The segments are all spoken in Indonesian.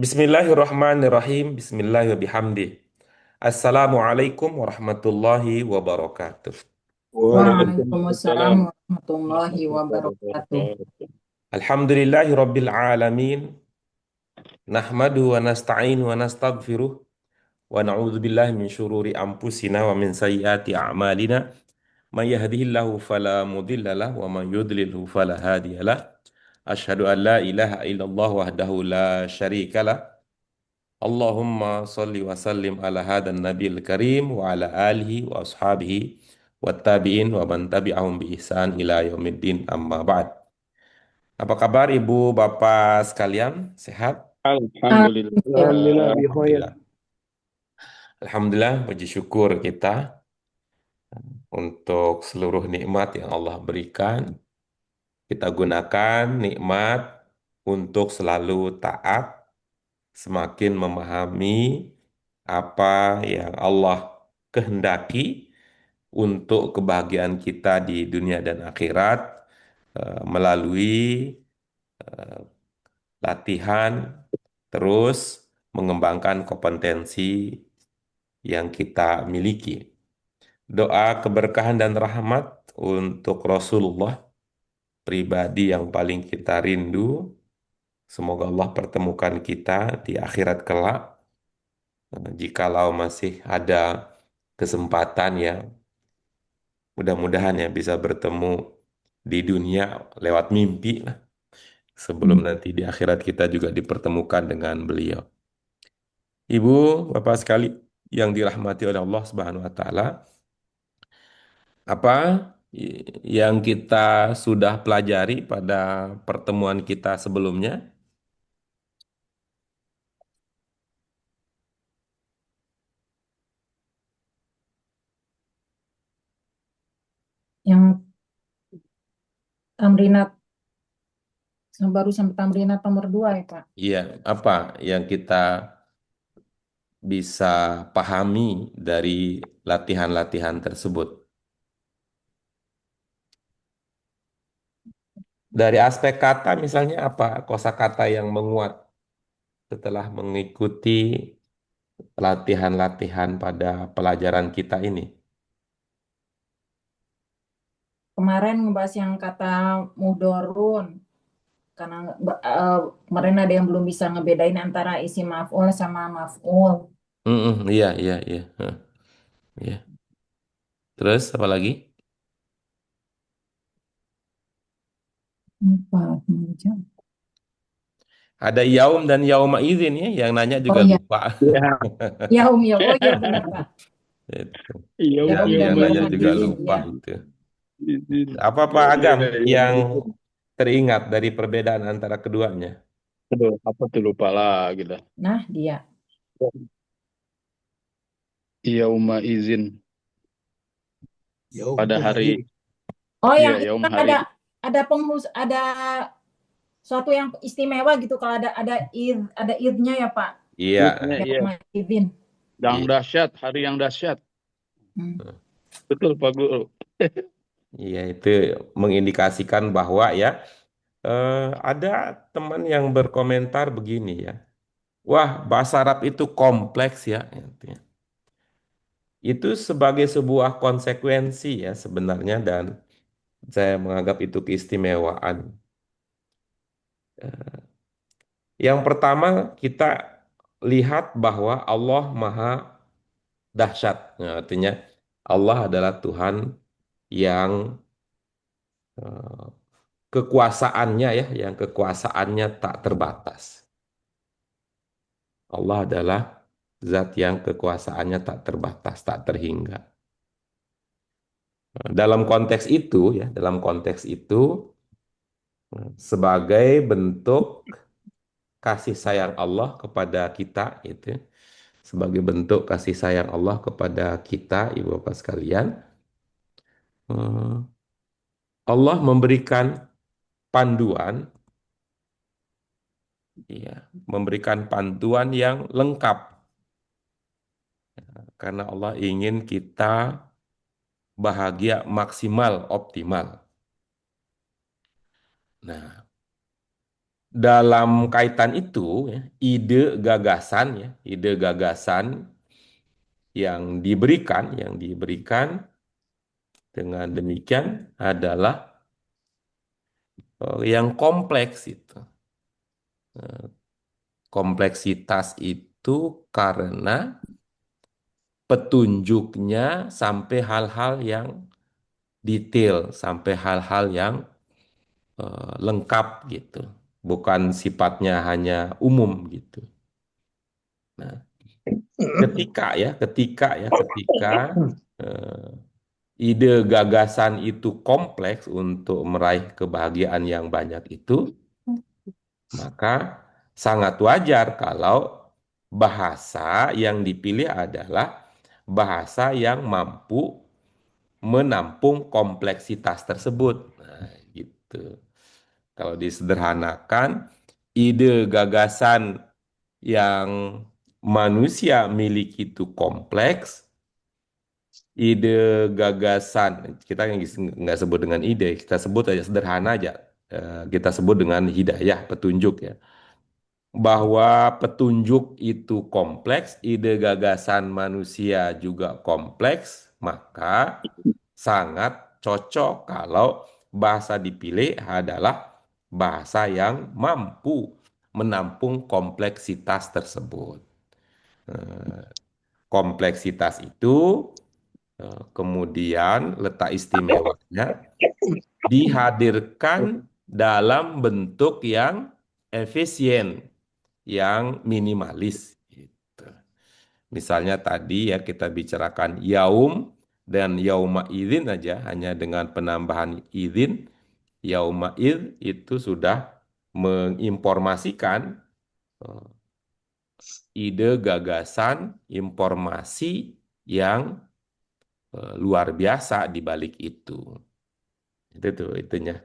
Bismillahirrahmanirrahim. Bismillahirrahmanirrahim. Assalamualaikum warahmatullahi wabarakatuh. Waalaikumsalam Waalaikumsalam warahmatullahi warahmatullahi wabarakatuh. wabarakatuh. Alhamdulillahi rabbil alamin. Nahmadu wa nasta'inu wa nastaghfiruh. Wa na'udzu billahi min syururi anfusina wa min sayyiati a'malina. Man yahdihillahu fala mudilla lah wa man yudlilhu fala hadiyalah. Asyhadu an la ilaha illallah wahdahu la syarika lah. Allahumma salli wa sallim ala hadan nabil karim wa ala alihi wa ashabihi wa tabi'in wa man tabi'ahum bi ihsan ila yaumiddin amma ba'd. Apa kabar Ibu Bapak sekalian? Sehat? Alhamdulillah. Alhamdulillah bi khair. Alhamdulillah. Alhamdulillah, puji syukur kita untuk seluruh nikmat yang Allah berikan. Kita gunakan nikmat untuk selalu taat, semakin memahami apa yang Allah kehendaki untuk kebahagiaan kita di dunia dan akhirat melalui latihan terus mengembangkan kompetensi yang kita miliki. Doa keberkahan dan rahmat untuk Rasulullah, pribadi yang paling kita rindu. Semoga Allah pertemukan kita di akhirat kelak. Jikalau masih ada kesempatan ya, mudah-mudahan ya bisa bertemu di dunia lewat mimpi lah. Sebelum nanti di akhirat kita juga dipertemukan dengan beliau. Ibu, Bapak sekali yang dirahmati oleh Allah Subhanahu wa taala, apa yang kita sudah pelajari pada pertemuan kita sebelumnya? Yang tamrinat baru sampai tamrinat nomor 2 ya Pak. Iya, apa yang kita bisa pahami dari latihan-latihan tersebut? Dari aspek kata misalnya apa kosakata yang menguat setelah mengikuti latihan-latihan pada pelajaran kita ini? Kemarin ngebahas yang kata mudorun karena kemarin ada yang belum bisa ngebedain antara isim maf'ul sama maf'ul. Iya, iya, iya. Heh, iya. Terus apa lagi? Lupa. Ada yaum dan yauma idzin ya, yang nanya Oh juga iya, lupa. Ya, yaum ya. Oh iya benar Pak. Itu. iya Yang Yaum iya dan yang nanya yauma juga izin, idzin lupa ya. itu. izin. Apa Pak Ya, Agam iya yang izin. teringat dari perbedaan antara keduanya? Aduh, apa tuh lupa lagi dah. Nah, dia. Yauma izin pada hari, Oh, iya yang itu yaum kan hari. ada ada suatu yang istimewa gitu kalau ada idnya ya Pak. Iya. Iya, Yang iya. idin. Yang Iya. dahsyat, hari yang dahsyat. Hmm. Betul Pak Guru. Iya, itu mengindikasikan bahwa ya eh, ada teman yang berkomentar begini ya. Wah, bahasa Arab itu kompleks ya. Gitu ya. Itu sebagai sebuah konsekuensi ya sebenarnya dan saya menganggap itu keistimewaan. Yang pertama kita lihat bahwa Allah Maha Dahsyat. Nah, artinya Allah adalah Tuhan yang eh, kekuasaannya ya, yang kekuasaannya tak terbatas. Allah adalah zat yang kekuasaannya tak terbatas, tak terhingga. Dalam konteks itu ya, dalam konteks itu sebagai bentuk kasih sayang Allah kepada kita itu, sebagai bentuk kasih sayang Allah kepada kita, Ibu Bapak sekalian, eh, Allah memberikan panduan, ya, memberikan panduan yang lengkap karena Allah ingin kita bahagia maksimal, optimal. Nah, dalam kaitan itu, ya, ide gagasan yang diberikan dengan demikian adalah yang kompleks itu. Kompleksitas itu karena petunjuknya sampai hal-hal yang detail, sampai hal-hal yang lengkap gitu. Bukan sifatnya hanya umum gitu. Nah, ketika eh, ide gagasan itu kompleks untuk meraih kebahagiaan yang banyak itu, maka sangat wajar kalau bahasa yang dipilih adalah bahasa yang mampu menampung kompleksitas tersebut. Nah, gitu. Kalau disederhanakan, ide gagasan yang manusia miliki itu kompleks, ide gagasan kita nggak sebut dengan ide, kita sebut aja sederhana aja. Kita sebut dengan hidayah, petunjuk ya. Bahwa petunjuk itu kompleks, ide gagasan manusia juga kompleks, maka sangat cocok kalau bahasa dipilih adalah bahasa yang mampu menampung kompleksitas tersebut. Eh, Kompleksitas itu kemudian letak istimewanya dihadirkan dalam bentuk yang efisien, yang minimalis. Gitu. Misalnya tadi ya kita bicarakan yaum dan yauma idzin aja hanya dengan penambahan idzin, yauma idz itu sudah menginformasikan eh, ide gagasan informasi yang luar biasa di balik itu. Itu tuh itunya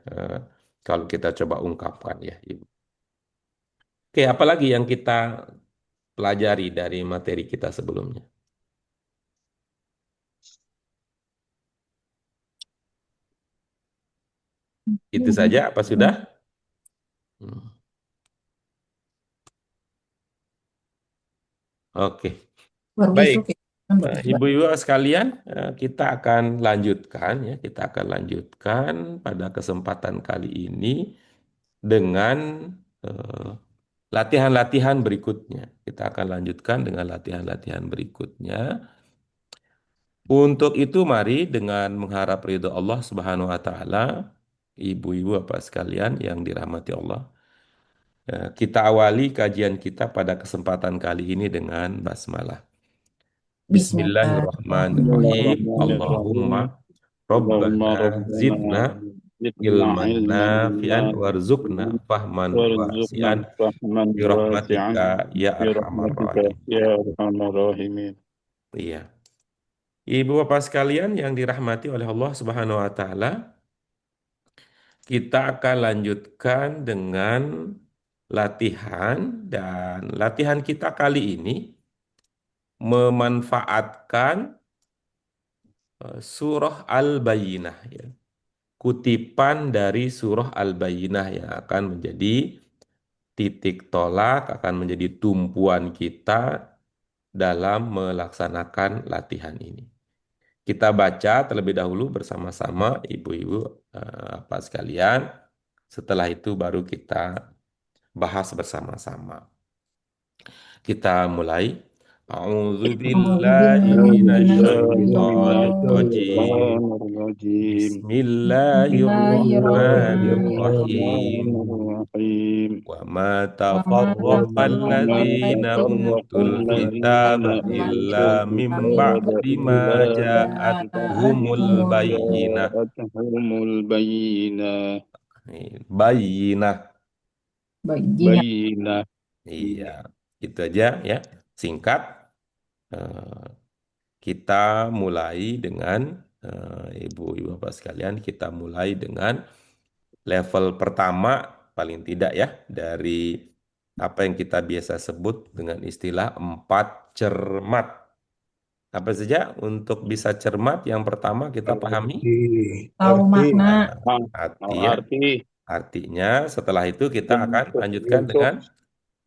kalau kita coba ungkapkan ya, Ibu. Oke, apalagi yang kita pelajari dari materi kita sebelumnya? Itu saja apa sudah? Hmm. Oke, Baru baik. besok ya. Kan baru besok. Ibu-ibu sekalian, kita akan lanjutkan ya, kita akan lanjutkan pada kesempatan kali ini dengan eh, latihan-latihan berikutnya. Kita akan lanjutkan dengan latihan-latihan berikutnya. Untuk itu mari dengan mengharap ridho Allah Subhanahu wa taala, ibu-ibu apa sekalian yang dirahmati Allah, kita awali kajian kita pada kesempatan kali ini dengan basmalah. Bismillahirrahmanirrahim. Bismillahirrahmanirrahim. Allahumma Allahumma Rabbana rabbana zidna zidna ilman ilman nafi'an warzuqna nafi'an fahman warzuqna wasi'an fahman wasi'an birahmatika ya arhamar birahmatika rahim. ya arhamar rahimin. Iya. Ibu bapak sekalian yang dirahmati oleh Allah Subhanahu wa taala, kita akan lanjutkan dengan latihan dan latihan kita kali ini memanfaatkan surah Al-Bayyinah ya. Kutipan dari surah Al-Bayyinah yang akan menjadi titik tolak, akan menjadi tumpuan kita dalam melaksanakan latihan ini. Kita baca terlebih dahulu bersama-sama ibu-ibu apa sekalian. Setelah itu baru kita bahas bersama-sama. Kita mulai. A'udzu billahi minasyaitonir rajim. Bismillahirrahmanirrahim. Bismillahirrahmanirrahim. Bismillahirrahmanirrahim. Wa ma وما tafarraqal ladzina تفرق utul الذين kitaba أوتوا illa mim الكتاب ba'di ma إلا من بعد ja'atuhumul ما bayyinah. جاءتهم البينة Bayyinah. Baginya. بينة. Iya, itu aja ya. Singkat. Eh, Kita mulai dengan ibu-ibu bapak sekalian, kita mulai dengan level pertama paling tidak ya dari apa yang kita biasa sebut dengan istilah empat cermat. Apa saja untuk bisa cermat? Yang pertama kita pahami Tahu makna. hati ya. Arti Artinya setelah itu kita akan lanjutkan Untuk dengan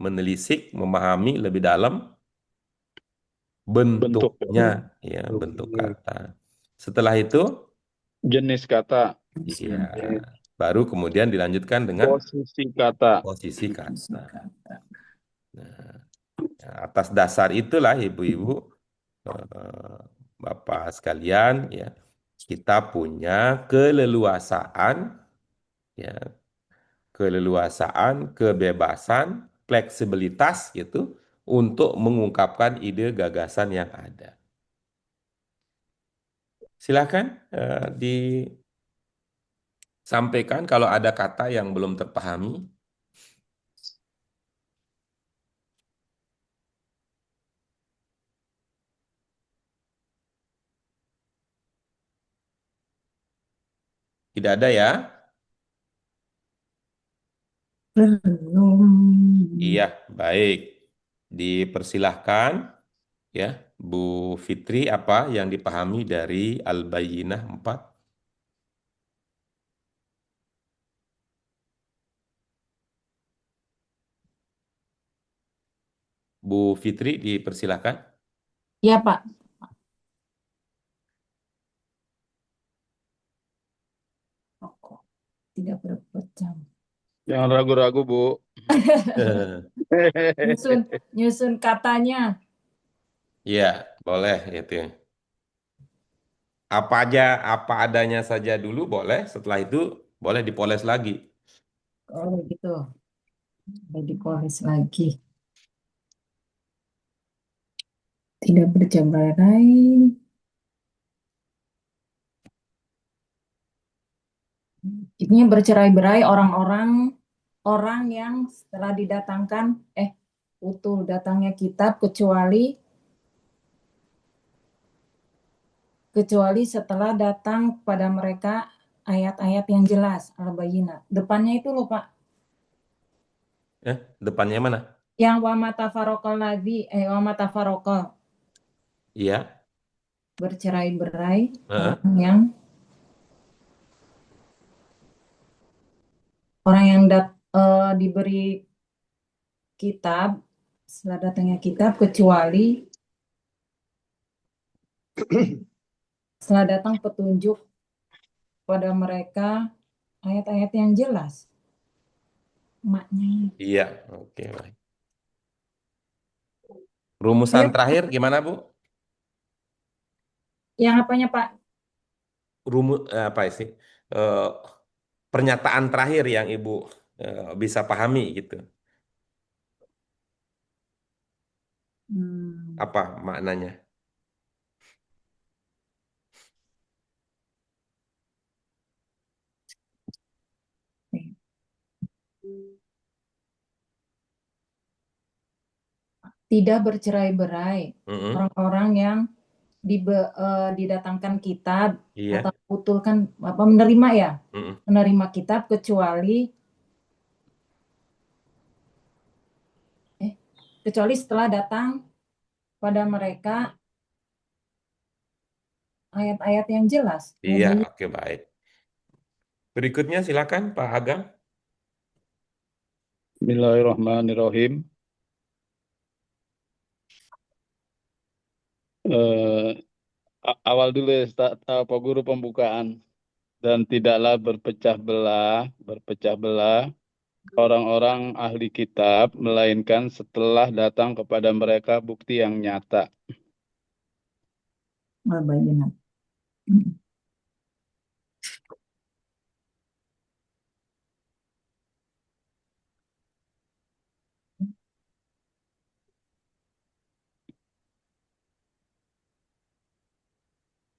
menelisik, memahami lebih dalam bentuk bentuknya, ya, bentuk kata. Setelah itu, jenis kata, ya, baru kemudian dilanjutkan dengan posisi kata. posisi kata. Nah, ya, atas dasar itulah ibu-ibu, eh, bapak sekalian, ya, kita punya keleluasaan, ya, kebebasan, fleksibilitas gitu untuk mengungkapkan ide gagasan yang ada. Silakan disampaikan kalau ada kata yang belum terpahami. Tidak ada ya? Belum. Iya, baik. Dipersilahkan ya, Bu Fitri, apa yang dipahami dari Al-Bayyinah 4? Bu Fitri, dipersilahkan. Ya, Pak. Rokok tidak berbuat jam. Jangan ragu-ragu, Bu. Nyusun, nyusun katanya. Iya, boleh itu. Apa aja, apa adanya saja dulu boleh, setelah itu boleh dipoles lagi. Oh, gitu. Boleh dipoles lagi. Tidak bercerai. Ini bercerai-berai orang yang setelah didatangkan, utuh datangnya kitab kecuali setelah datang pada mereka ayat-ayat yang jelas, Al-Bayyinah. Depannya itu loh Pak, Depannya mana? yang wa matafarokal wa matafarokal, Iya. bercerai-berai Heeh. orang yang diberi kitab setelah datangnya kitab kecuali setelah datang petunjuk pada mereka ayat-ayat yang jelas. Maknya. Iya, oke, baik. Rumusan Ayo, terakhir gimana, Bu? yang apanya Pak? Apa sih? Eh, Pernyataan terakhir yang Ibu bisa pahami gitu. Hmm, Apa maknanya? Tidak bercerai-berai Mm-mm. orang-orang yang didatangkan kitab atau Iya. betulkan apa menerima ya, Mm-mm. menerima kitab kecuali setelah datang pada mereka ayat-ayat yang jelas. Iya, oke, baik. Berikutnya silakan Pak Agam. Bismillahirrahmanirrahim. Eh, Awal dulu ya, Pak Guru pembukaan. Dan tidaklah berpecah belah orang-orang ahli kitab, melainkan setelah datang kepada mereka bukti yang nyata. Al-Bayyinah.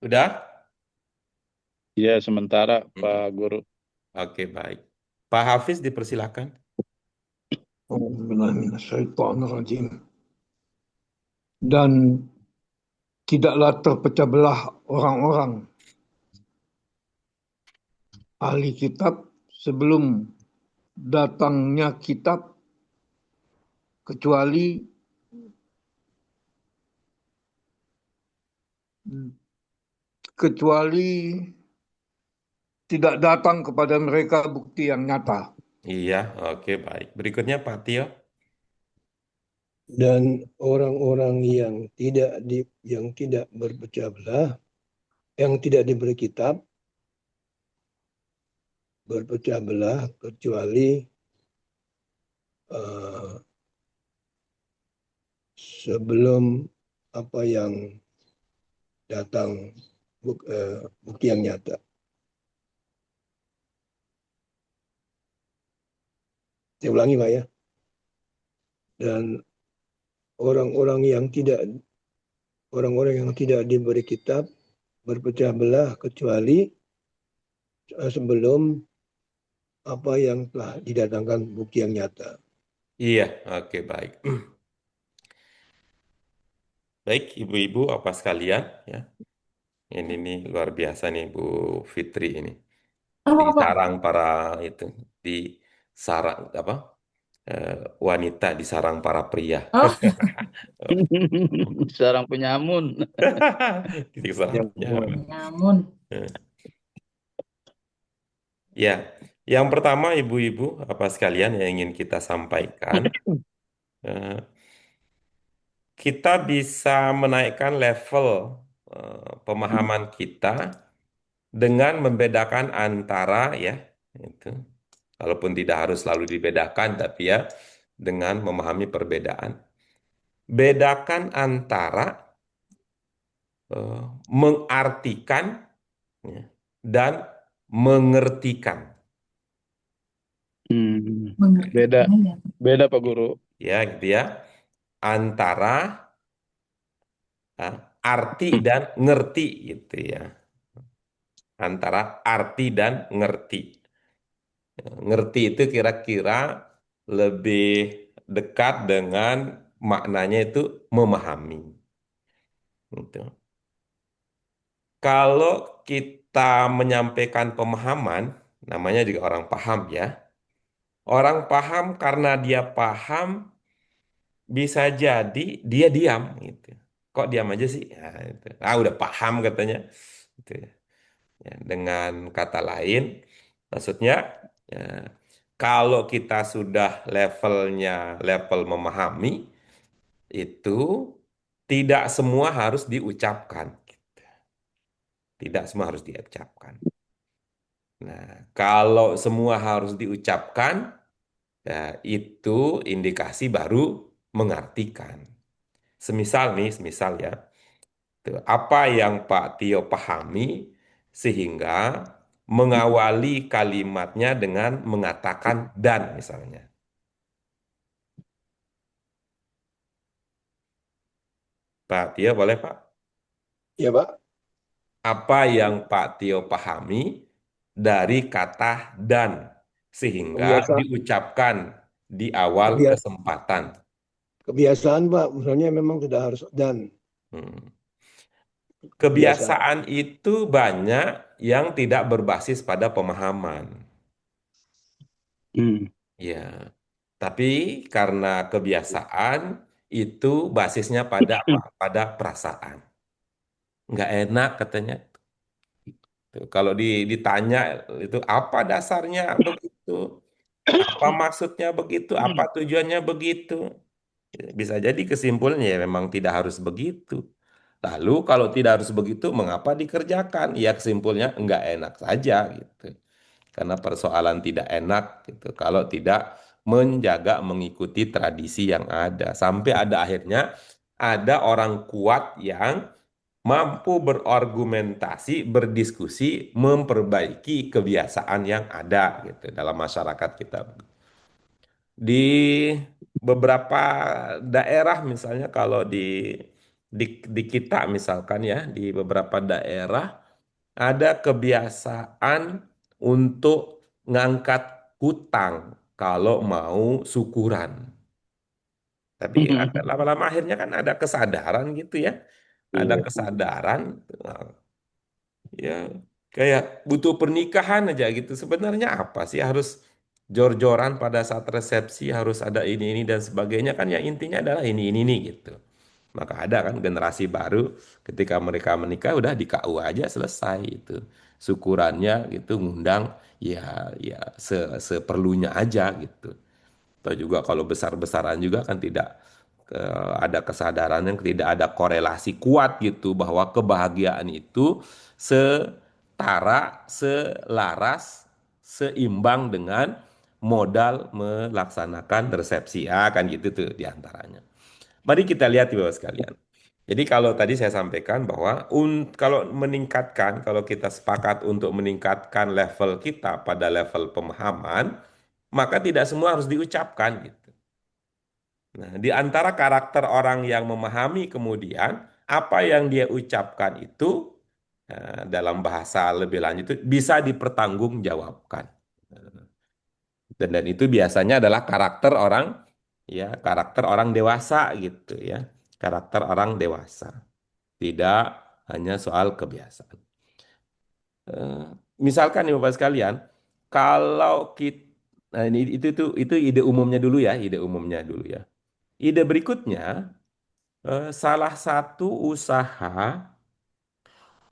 Udah? Ya, sementara Mm-mm. Pak Guru. Oke, baik. Pak Hafiz dipersilahkan. Dan tidaklah terpecah belah orang-orang ahli kitab sebelum datangnya kitab kecuali kecuali tidak datang kepada mereka bukti yang nyata. Iya, oke baik. Berikutnya Pak Tio. Dan orang-orang yang tidak berpecah belah, yang tidak diberi kitab berpecah belah kecuali eh, sebelum apa yang datang bukti yang nyata. Saya ulangi Pak ya. Dan orang-orang yang tidak diberi kitab berpecah belah kecuali sebelum apa yang telah didatangkan bukti yang nyata. Iya, oke baik. Baik, ibu-ibu apa sekalian ya. Ini nih luar biasa nih Bu Fitri ini. Di Apa, Pak? sarang para itu, di sarang apa? eh, Wanita di sarang para pria. Oh, Seorang penyamun. Di sarang penyamun. Yang namun. Ya, yang pertama ibu-ibu apa sekalian yang ingin kita sampaikan, eh, kita bisa menaikkan level pemahaman kita dengan membedakan antara ya itu, walaupun tidak harus selalu dibedakan, tapi ya dengan memahami perbedaan. Bedakan antara mengartikan ya, dan mengertikan. Mengerti. Beda, Ya. beda Pak Guru. Ya, gitu ya. Antara arti dan ngerti gitu ya. Antara arti dan ngerti. Ngerti itu kira-kira lebih dekat dengan maknanya itu memahami. Gitu. Kalau kita menyampaikan pemahaman, namanya juga orang paham ya. Orang paham karena dia paham bisa jadi dia diam gitu. Kok diam aja sih? Nah, itu. Udah paham katanya. Gitu ya. Ya, dengan kata lain, maksudnya ya, kalau kita sudah levelnya level memahami, itu tidak semua harus diucapkan. Tidak semua harus diucapkan. Nah, kalau semua harus diucapkan, ya, itu indikasi baru mengartikan. Semisal nih, semisal ya, tuh, apa yang Pak Tio pahami sehingga mengawali kalimatnya dengan mengatakan dan misalnya. Pak Tio boleh Pak? Ya Pak, Apa yang Pak Tio pahami dari kata dan sehingga kebiasaan diucapkan di awal kebiasaan, kesempatan. kebiasaan Pak, misalnya memang tidak harus dan Hmm. kebiasaan. Kebiasaan itu banyak yang tidak berbasis pada pemahaman. Ya, tapi karena kebiasaan itu basisnya pada apa? Pada perasaan. Nggak enak katanya. Tuh, kalau ditanya itu apa dasarnya begitu? Apa maksudnya begitu? Apa tujuannya begitu? Bisa jadi kesimpulannya ya memang tidak harus begitu. Lalu kalau tidak harus begitu, mengapa dikerjakan? Ya kesimpulannya enggak enak saja gitu. Karena persoalan tidak enak gitu. Kalau tidak menjaga mengikuti tradisi yang ada. Sampai ada akhirnya ada orang kuat yang mampu berargumentasi, berdiskusi, memperbaiki kebiasaan yang ada gitu dalam masyarakat kita. Di beberapa daerah misalnya kalau di kita misalkan ya di beberapa daerah ada kebiasaan untuk ngangkat hutang kalau mau syukuran. Tapi lama-lama akhirnya kan ada kesadaran gitu ya. Ada Iya. kesadaran ya kayak butuh pernikahan aja gitu. Sebenarnya apa sih harus jor-joran pada saat resepsi harus ada ini dan sebagainya kan yang intinya adalah ini nih gitu. Maka ada kan generasi baru ketika mereka menikah udah di KUA aja selesai itu. syukurannya gitu ngundang ya seperlunya aja gitu. Atau juga kalau besar-besaran juga kan tidak ada kesadaran yang tidak ada korelasi kuat gitu bahwa kebahagiaan itu setara, selaras, seimbang dengan modal melaksanakan resepsi. Kan gitu tuh diantaranya. Mari kita lihat Bapak sekalian. Jadi kalau tadi saya sampaikan bahwa kalau meningkatkan, kalau kita sepakat untuk meningkatkan level kita pada level pemahaman, maka tidak semua harus diucapkan gitu. Nah, di antara karakter orang yang memahami kemudian apa yang dia ucapkan itu dalam bahasa lebih lanjut itu bisa dipertanggungjawabkan. Dan itu biasanya adalah karakter orang dewasa gitu ya. Karakter orang dewasa. Tidak hanya soal kebiasaan. Eh, Misalkan nih Bapak sekalian, kalau kita nah ini itu ide umumnya dulu ya, ide umumnya dulu ya. Ide berikutnya, salah satu usaha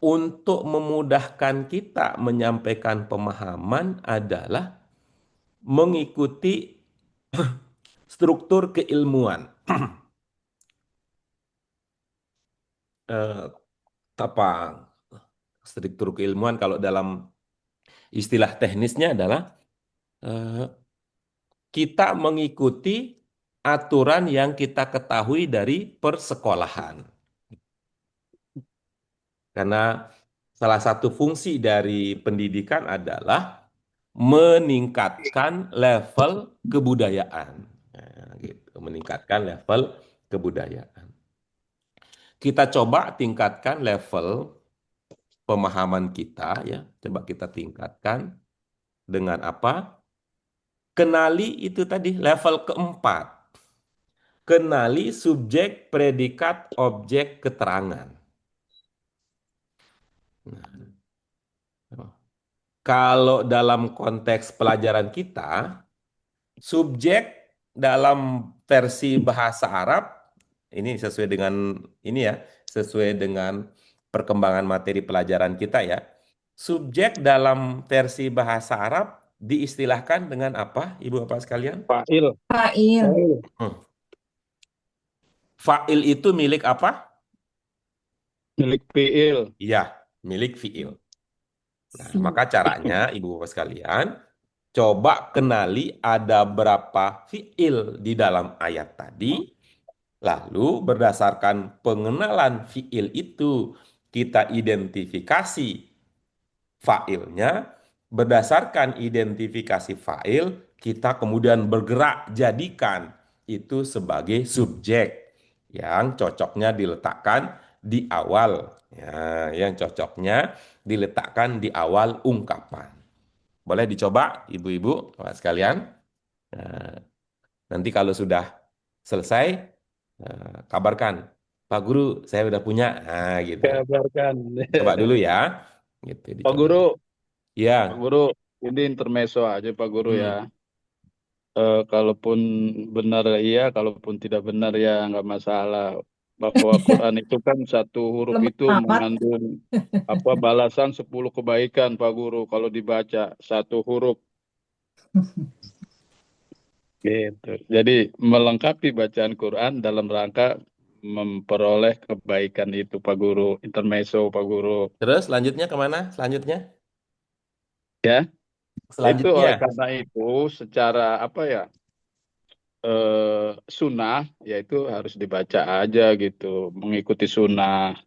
untuk memudahkan kita menyampaikan pemahaman adalah mengikuti struktur keilmuan. Eh, Apa struktur keilmuan kalau dalam istilah teknisnya adalah eh, kita mengikuti aturan yang kita ketahui dari persekolahan. Karena salah satu fungsi dari pendidikan adalah meningkatkan level kebudayaan. Nah, gitu, meningkatkan level kebudayaan. Kita coba tingkatkan level pemahaman kita ya, coba kita tingkatkan dengan apa? Kenali itu tadi level keempat. Kenali subjek, predikat, objek, keterangan. Nah, kalau dalam konteks pelajaran kita, subjek dalam versi bahasa Arab, ini sesuai dengan ini ya, sesuai dengan perkembangan materi pelajaran kita ya. Subjek dalam versi bahasa Arab diistilahkan dengan apa, Ibu Bapak sekalian? Fa'il, Fa'il. Hmm. Fa'il itu milik apa? milik fi'il. Iya, milik fi'il. Nah, maka caranya Ibu Bapak sekalian, coba kenali ada berapa fi'il di dalam ayat tadi, lalu berdasarkan pengenalan fi'il itu, kita identifikasi fa'ilnya, berdasarkan identifikasi fa'il, kita kemudian bergerak jadikan itu sebagai subjek yang cocoknya diletakkan di awal. Ya, yang cocoknya diletakkan di awal ungkapan. Boleh dicoba, ibu-ibu, Bapak sekalian. Nah, nanti kalau sudah selesai, kabarkan. Pak Guru, saya udah punya. Nah, gitu. Kabarkan. Coba dulu ya. Gitu, Pak dicoba. Guru, Pak Ya. Guru, ini intermezzo aja Pak Guru ya. Hmm. Kalaupun benar iya, kalaupun tidak benar ya nggak masalah. Bahwa Quran itu kan satu huruf Lemah itu amat. mengandung balasan 10 kebaikan Pak Guru kalau dibaca satu huruf gitu. Jadi melengkapi bacaan Quran dalam rangka memperoleh kebaikan itu Pak Guru. Intermezzo Pak Guru. Terus selanjutnya kemana? Selanjutnya? Ya, itu oleh Selanjutnya. karena itu secara apa ya? Sunnah yaitu harus dibaca aja gitu, mengikuti sunnah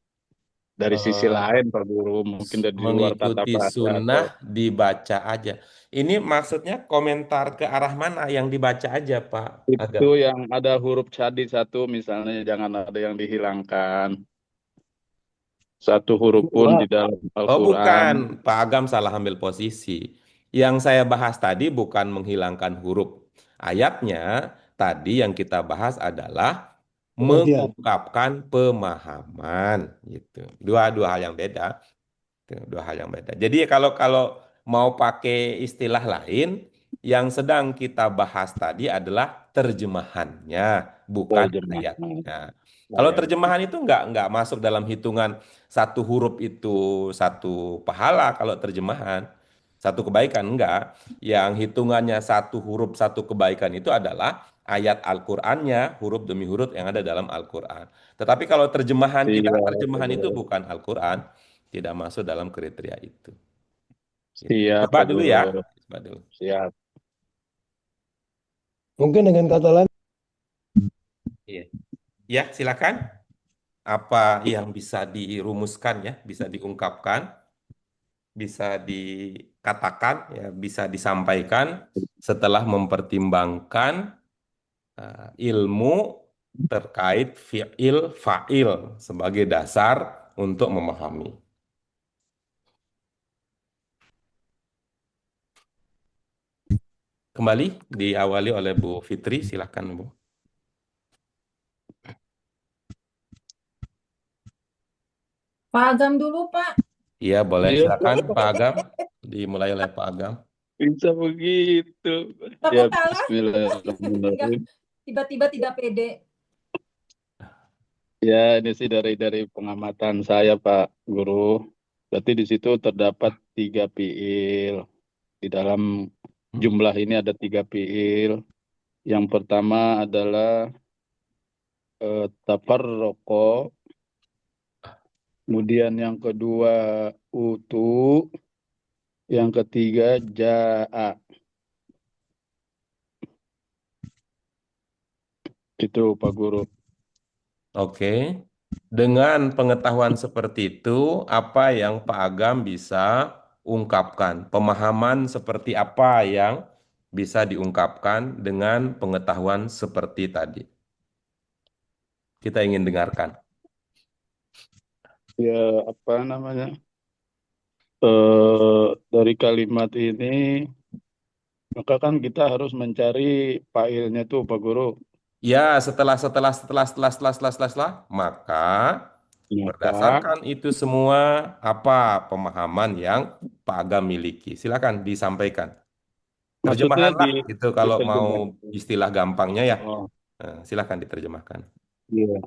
dari sisi eh, lain Pak Guru, mungkin dari luar tata Mengikuti bahasa atau sunnah dibaca aja. Ini maksudnya komentar ke arah mana yang dibaca aja, Pak itu Agam? yang ada huruf syadid satu misalnya jangan ada yang dihilangkan satu huruf pun Wah, di dalam Oh Al-Quran. bukan, Pak Agam salah ambil posisi. Yang saya bahas tadi bukan menghilangkan huruf. Ayatnya tadi yang kita bahas adalah pengertian. mengungkapkan pemahaman gitu. Dua hal yang beda. Dua hal yang beda. Jadi kalau kalau mau pakai istilah lain, Yang sedang kita bahas tadi adalah terjemahannya, bukan Terjemahan. ayatnya. Kalau Ayat. terjemahan itu nggak masuk dalam hitungan satu huruf itu satu pahala. Kalau terjemahan satu kebaikan enggak. Yang hitungannya satu huruf satu kebaikan itu adalah ayat Al-Qur'annya, huruf demi huruf yang ada dalam Al-Qur'an. Tetapi kalau terjemahan kita, Siap, terjemahan itu bukan Al-Qur'an, tidak masuk dalam kriteria itu. Gitu. siap, Coba Pak dulu Guru. ya. Coba dulu. Siap. Mungkin dengan kata lain, Iya. Ya, silakan. Apa yang bisa dirumuskan ya, bisa diungkapkan, bisa dikatakan, ya, bisa disampaikan setelah mempertimbangkan ilmu terkait fi'il fa'il sebagai dasar untuk memahami. Kembali diawali oleh Bu Fitri, silakan Bu. Pak Agam dulu, Pak. Iya, boleh Iya, silakan Pak Agam. Dimulai oleh Pak Agam. bisa begitu. Takut Ya, kalah, bismillahirrahmanirrahim. tiba-tiba tidak pede. Ya, ini sih dari pengamatan saya, Pak Guru. Berarti di situ terdapat 3 fiil. Di dalam jumlah ini ada 3 fiil. Yang pertama adalah tafarroko. Kemudian yang kedua utu. Yang ketiga ja'a. Itu Pak Guru. Oke. Dengan pengetahuan seperti itu, apa yang Pak Agam bisa ungkapkan? Pemahaman seperti apa yang bisa diungkapkan dengan pengetahuan seperti tadi? Kita ingin dengarkan. Ya, apa namanya? Dari kalimat ini, maka kan kita harus mencari failnya tuh, Pak Guru. Ya, setelah, maka Maka berdasarkan itu semua, apa pemahaman yang Pak Agam miliki? Silakan disampaikan. maksudnya Terjemahanlah itu kalau mau diterjemahkan. istilah gampangnya ya. Oh, Silakan diterjemahkan. iya.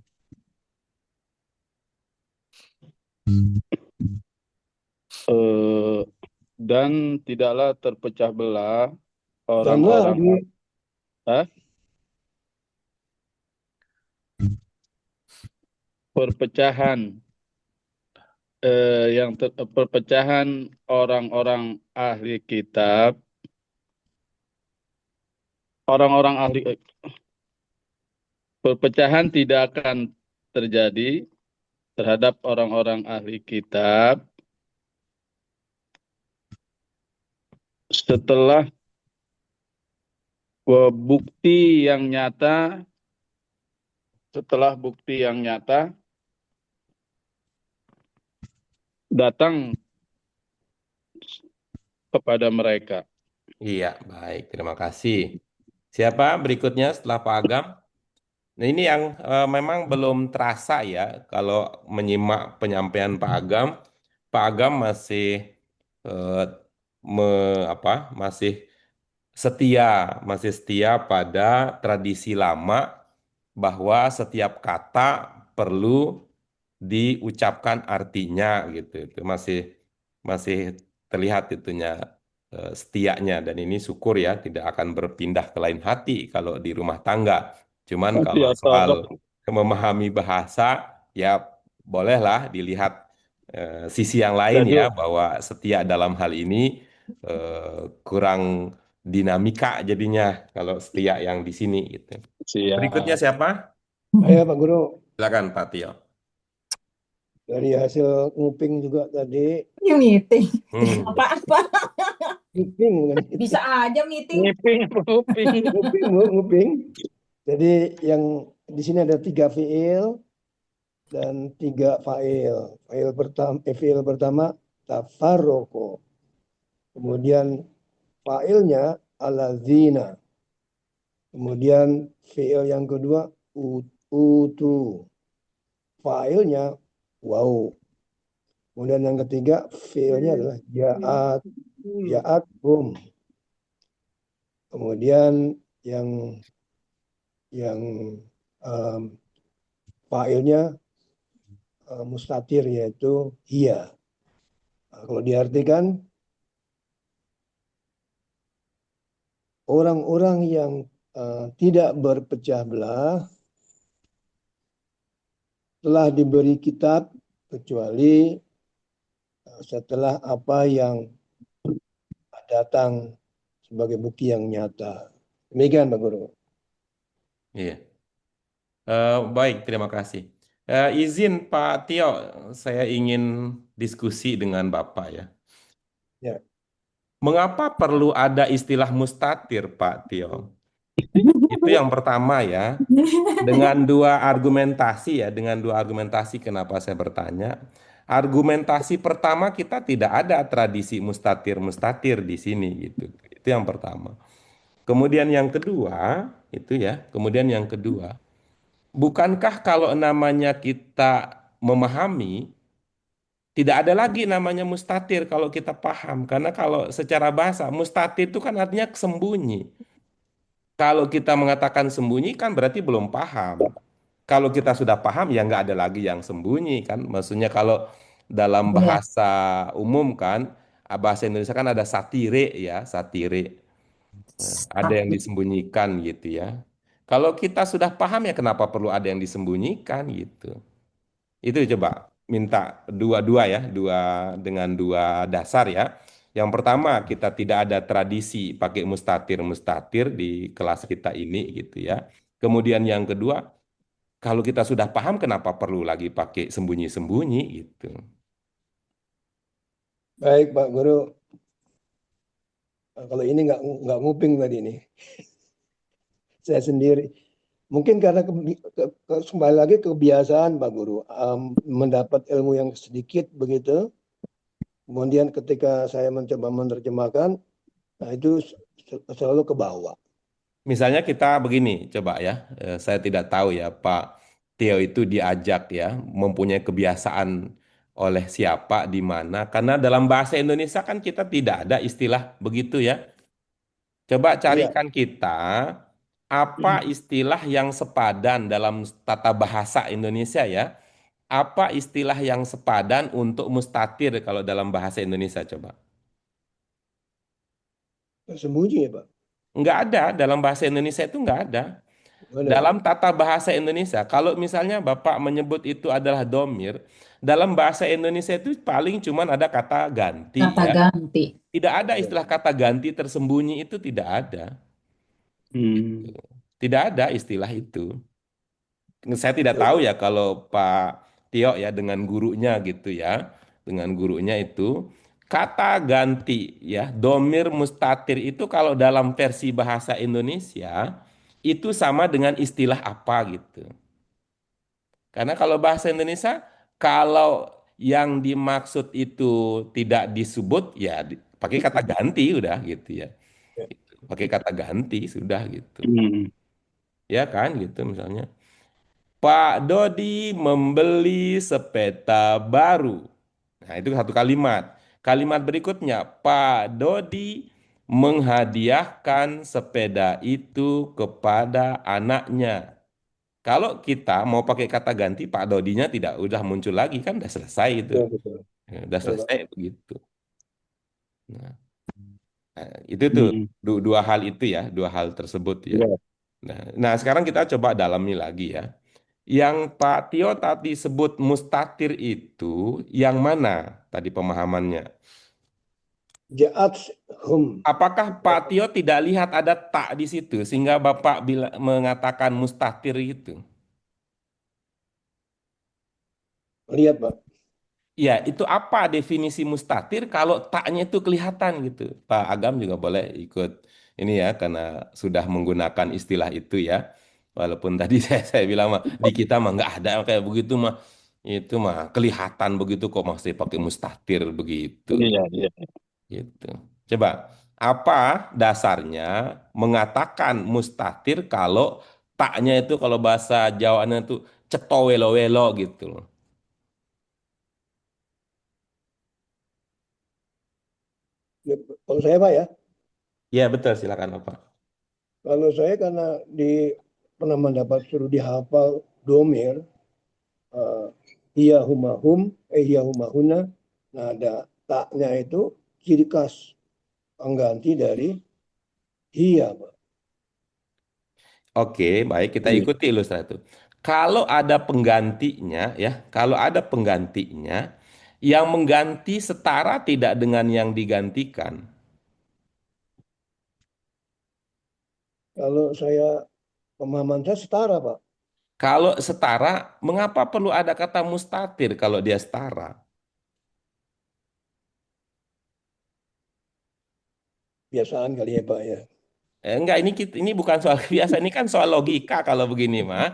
Eh, dan tidaklah terpecah belah dan orang-orang lagi Hah? Perpecahan perpecahan orang-orang ahli kitab, orang-orang ahli perpecahan tidak akan terjadi terhadap orang-orang ahli kitab setelah bukti yang nyata, datang kepada mereka. Iya, baik. Terima kasih. Siapa berikutnya setelah Pak Agam? Nah, ini yang memang belum terasa ya kalau menyimak penyampaian Pak Agam masih eh, masih setia, masih setia pada tradisi lama bahwa setiap kata perlu diucapkan artinya gitu. Itu masih masih terlihat itunya setianya, dan ini syukur ya tidak akan berpindah ke lain hati kalau di rumah tangga. Cuman Nanti kalau soal atau memahami bahasa ya bolehlah dilihat sisi yang lain jadi ya, bahwa setia dalam hal ini kurang dinamika jadinya kalau setia yang di sini gitu. Berikutnya siap. siapa? saya Pak Guru Silakan Pak Tio. dari hasil nguping juga tadi, Ini meeting. Hmm. Apa-apa. nguping bukan Bisa aja meeting. Nguping, nguping. nguping, nguping. Jadi yang di sini ada 3 fiil dan 3 fa'il. Fiil pertama tafarroko. Kemudian fa'ilnya alazina. Kemudian fiil yang kedua utu. Fa'ilnya wow. Kemudian yang ketiga fiilnya adalah ja'at hum. Kemudian yang um, fa'ilnya mustatir yaitu hiya. Nah, kalau diartikan orang-orang yang tidak berpecah belah telah diberi kitab kecuali setelah apa yang datang sebagai bukti yang nyata. Demikian Pak Guru. Iya. Baik, terima kasih. Izin Pak Tio, saya ingin diskusi dengan Bapak ya. Ya. Mengapa perlu ada istilah mustatir, Pak Tio? Itu yang pertama ya. Dengan dua argumentasi ya, dengan dua argumentasi kenapa saya bertanya. Argumentasi pertama kita tidak ada tradisi mustatir-mustatir di sini gitu. Itu yang pertama. Kemudian yang kedua, itu ya. Kemudian yang kedua, bukankah kalau namanya kita memahami, tidak ada lagi namanya mustatir kalau kita paham. Karena kalau secara bahasa, mustatir itu kan artinya sembunyi. Kalau kita mengatakan sembunyi kan berarti belum paham. Kalau kita sudah paham ya nggak ada lagi yang sembunyi kan. Maksudnya kalau dalam Iya. bahasa umum kan, bahasa Indonesia kan ada satire ya, satire. Ada yang Tapi disembunyikan gitu ya. Kalau kita sudah paham ya kenapa perlu ada yang disembunyikan gitu. Itu coba minta dua-dua ya, dua dengan dua dasar ya. Yang pertama, kita tidak ada tradisi pakai mustatir-mustatir di kelas kita ini gitu ya. Kemudian yang kedua, kalau kita sudah paham kenapa perlu lagi pakai sembunyi-sembunyi gitu. Baik Pak Guru. Kalau ini nggak nguping tadi ini. Saya sendiri. Mungkin karena kembali lagi kebiasaan Pak Guru. Mendapat ilmu yang sedikit begitu. Kemudian ketika saya mencoba menerjemahkan, nah itu selalu ke bawah. Misalnya kita begini, coba ya. Saya tidak tahu ya Pak Tio itu diajak ya, mempunyai kebiasaan oleh siapa, di mana. Karena dalam bahasa Indonesia kan kita tidak ada istilah begitu ya. Coba Iya, carikan kita apa istilah yang sepadan dalam tata bahasa Indonesia ya. Apa istilah yang sepadan untuk mustatir kalau dalam bahasa Indonesia coba? sembunyi ya Pak. Nggak ada, dalam bahasa Indonesia itu nggak ada. Ada. Dalam tata bahasa Indonesia, kalau misalnya Bapak menyebut itu adalah domir, dalam bahasa Indonesia itu paling cuman ada kata ganti kata ya. ganti. Tidak ada Ya. istilah kata ganti tersembunyi itu tidak ada. Gitu. Hmm. Tidak ada istilah itu. Saya tidak tahu ya kalau Pak Tio ya dengan gurunya gitu ya, dengan gurunya itu kata ganti ya, domir mustatir itu kalau dalam versi bahasa Indonesia itu sama dengan istilah apa gitu. Karena kalau bahasa Indonesia, kalau yang dimaksud itu tidak disebut, ya pakai kata ganti udah gitu ya. Ya. Pakai kata ganti sudah gitu. Hmm. Ya kan gitu misalnya. Pak Dodi membeli sepeda baru. Nah itu satu kalimat. Kalimat berikutnya, Pak Dodi menghadiahkan sepeda itu kepada anaknya. Kalau kita mau pakai kata ganti, Pak Dodinya tidak udah muncul lagi kan udah selesai itu. Betul, betul. Ya, udah Betul, Pak. selesai begitu. Nah, itu tuh Hmm. dua hal itu ya, dua hal tersebut ya. Ya. Nah, sekarang kita coba dalami lagi ya. Yang Pak Tio tadi sebut mustatir itu yang mana tadi pemahamannya? Ja'at hum. Apakah Pak Tio tidak lihat ada tak di situ sehingga Bapak bila, mengatakan mustatir itu? Lihat Pak. Ya, itu apa definisi mustatir kalau taknya itu kelihatan gitu. Pak Agam juga boleh ikut ini ya, karena sudah menggunakan istilah itu ya. Walaupun tadi saya bilang mah di kita mah nggak ada kayak begitu mah. Itu mah kelihatan begitu kok masih pakai mustatir begitu. Iya, iya. Gitu. Coba, apa dasarnya mengatakan mustatir kalau taknya itu kalau bahasa Jawanya itu cetowelo-welo gitu loh. Ya, kalau saya Pak ya, Ya betul, silakan Bapak. Kalau saya karena pernah mendapat suruh dihafal domir, eh, hiya humahum, hiya humahuna. Nah, ada taknya itu ciri khas pengganti dari hiya, Pak. Oke, baik, kita ikuti ilustrasi itu. Kalau ada penggantinya ya, kalau ada penggantinya yang mengganti setara tidak dengan yang digantikan. Kalau pemahaman saya setara, Pak. Kalau setara, mengapa perlu ada kata mustatir kalau dia setara? Biasaan kali ya, Pak ya. Enggak, ini bukan soal biasa, ini kan soal logika kalau begini mah.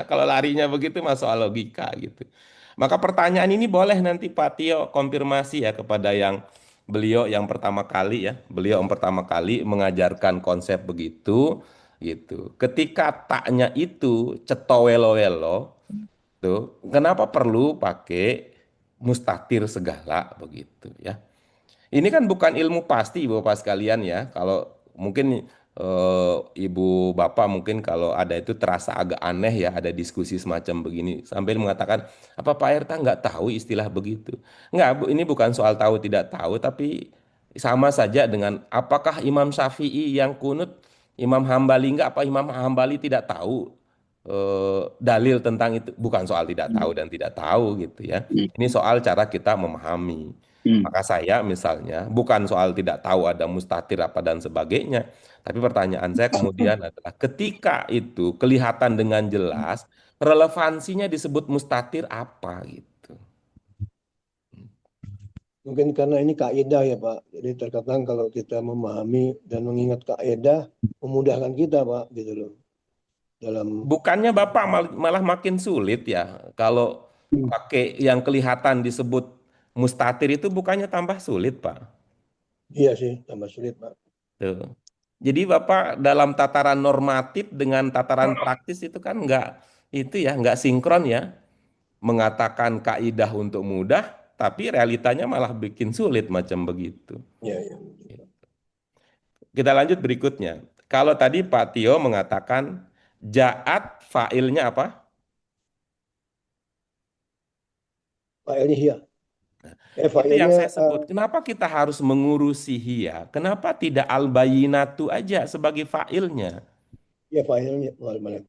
Kalau larinya begitu mah soal logika gitu. Maka pertanyaan ini boleh nanti Pak Tio konfirmasi ya kepada beliau yang pertama kali ya. Beliau yang pertama kali mengajarkan konsep begitu gitu. Ketika taknya itu cetowelo-welo tuh, kenapa perlu pakai mustatir segala begitu ya? Ini kan bukan ilmu pasti Ibu Bapak sekalian ya. Kalau mungkin Ibu Bapak mungkin kalau ada itu terasa agak aneh ya ada diskusi semacam begini sambil mengatakan apa Pak Erta nggak tahu istilah begitu. Nggak, Bu, ini bukan soal tahu tidak tahu tapi sama saja dengan apakah Imam Syafi'i yang kunut Imam Hambali nggak apa Imam Hambali tidak tahu dalil tentang itu bukan soal tidak tahu dan tidak tahu gitu ya. Ini soal cara kita memahami. Maka saya misalnya bukan soal tidak tahu ada mustatir apa dan sebagainya, tapi pertanyaan saya kemudian adalah ketika itu kelihatan dengan jelas relevansinya disebut mustatir apa gitu. Mungkin karena ini kaidah ya, Pak. Jadi terkadang kalau kita memahami dan mengingat kaidah memudahkan kita, Pak, gitu loh. Dalam Bukannya Bapak malah makin sulit ya kalau pakai yang kelihatan disebut mustatir itu bukannya tambah sulit, Pak. iya sih tambah sulit, Pak. Tuh. Jadi Bapak dalam tataran normatif dengan tataran praktis itu kan nggak sinkron ya. Mengatakan kaidah untuk mudah, tapi realitanya malah bikin sulit macam begitu. Iya, iya. Kita lanjut berikutnya. Kalau tadi Pak Tio mengatakan jaat failnya apa? Failnya iya. Itu yang Failnya saya sebut. Kenapa kita harus mengurusi hia? Kenapa tidak al-bayinatu aja sebagai failnya? ya failnya malah.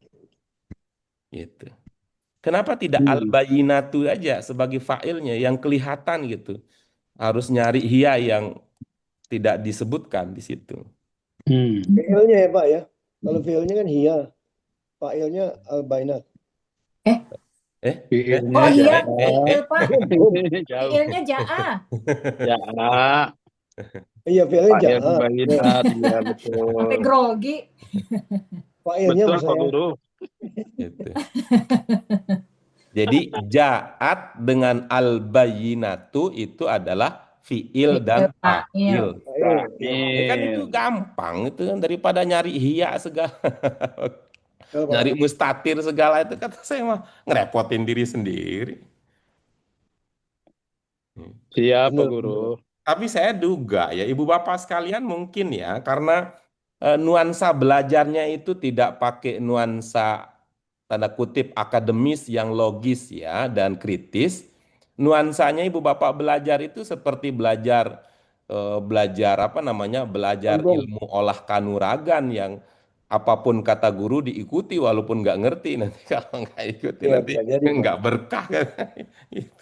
Gitu. Kenapa tidak al-bayinatu aja sebagai failnya yang kelihatan gitu? Harus nyari hia yang tidak disebutkan di situ. Failnya ya, Pak ya. Kalau failnya kan iya, failnya al-bainat. Eh, eh, Oh iya, Pak. Jauh. Fiilnya ja'a. Ya, Iya, failnya Pak ya jahat. Bayinat, ya betul. Sampai grogi. Failnya Betul Pak maksudnya. Guru. gitu. Jadi jaat dengan al-bayinatu itu adalah fiil dan Fa'il. fa'il. Ya kan itu gampang itu kan daripada nyari hia segala. Nyari mustatir segala itu kata saya mah ngerepotin diri sendiri. Siap Pak Benar, Guru. Tapi saya duga ya ibu bapak sekalian mungkin ya karena nuansa belajarnya itu tidak pakai nuansa tanda kutip akademis yang logis ya dan kritis. Nuansanya ibu bapak belajar itu seperti belajar apa namanya belajar Sombong. ilmu olah kanuragan yang apapun kata guru diikuti walaupun nggak ngerti nanti kalau nggak ikuti Ya, nanti bisa jadi, Pak. nggak berkah kan.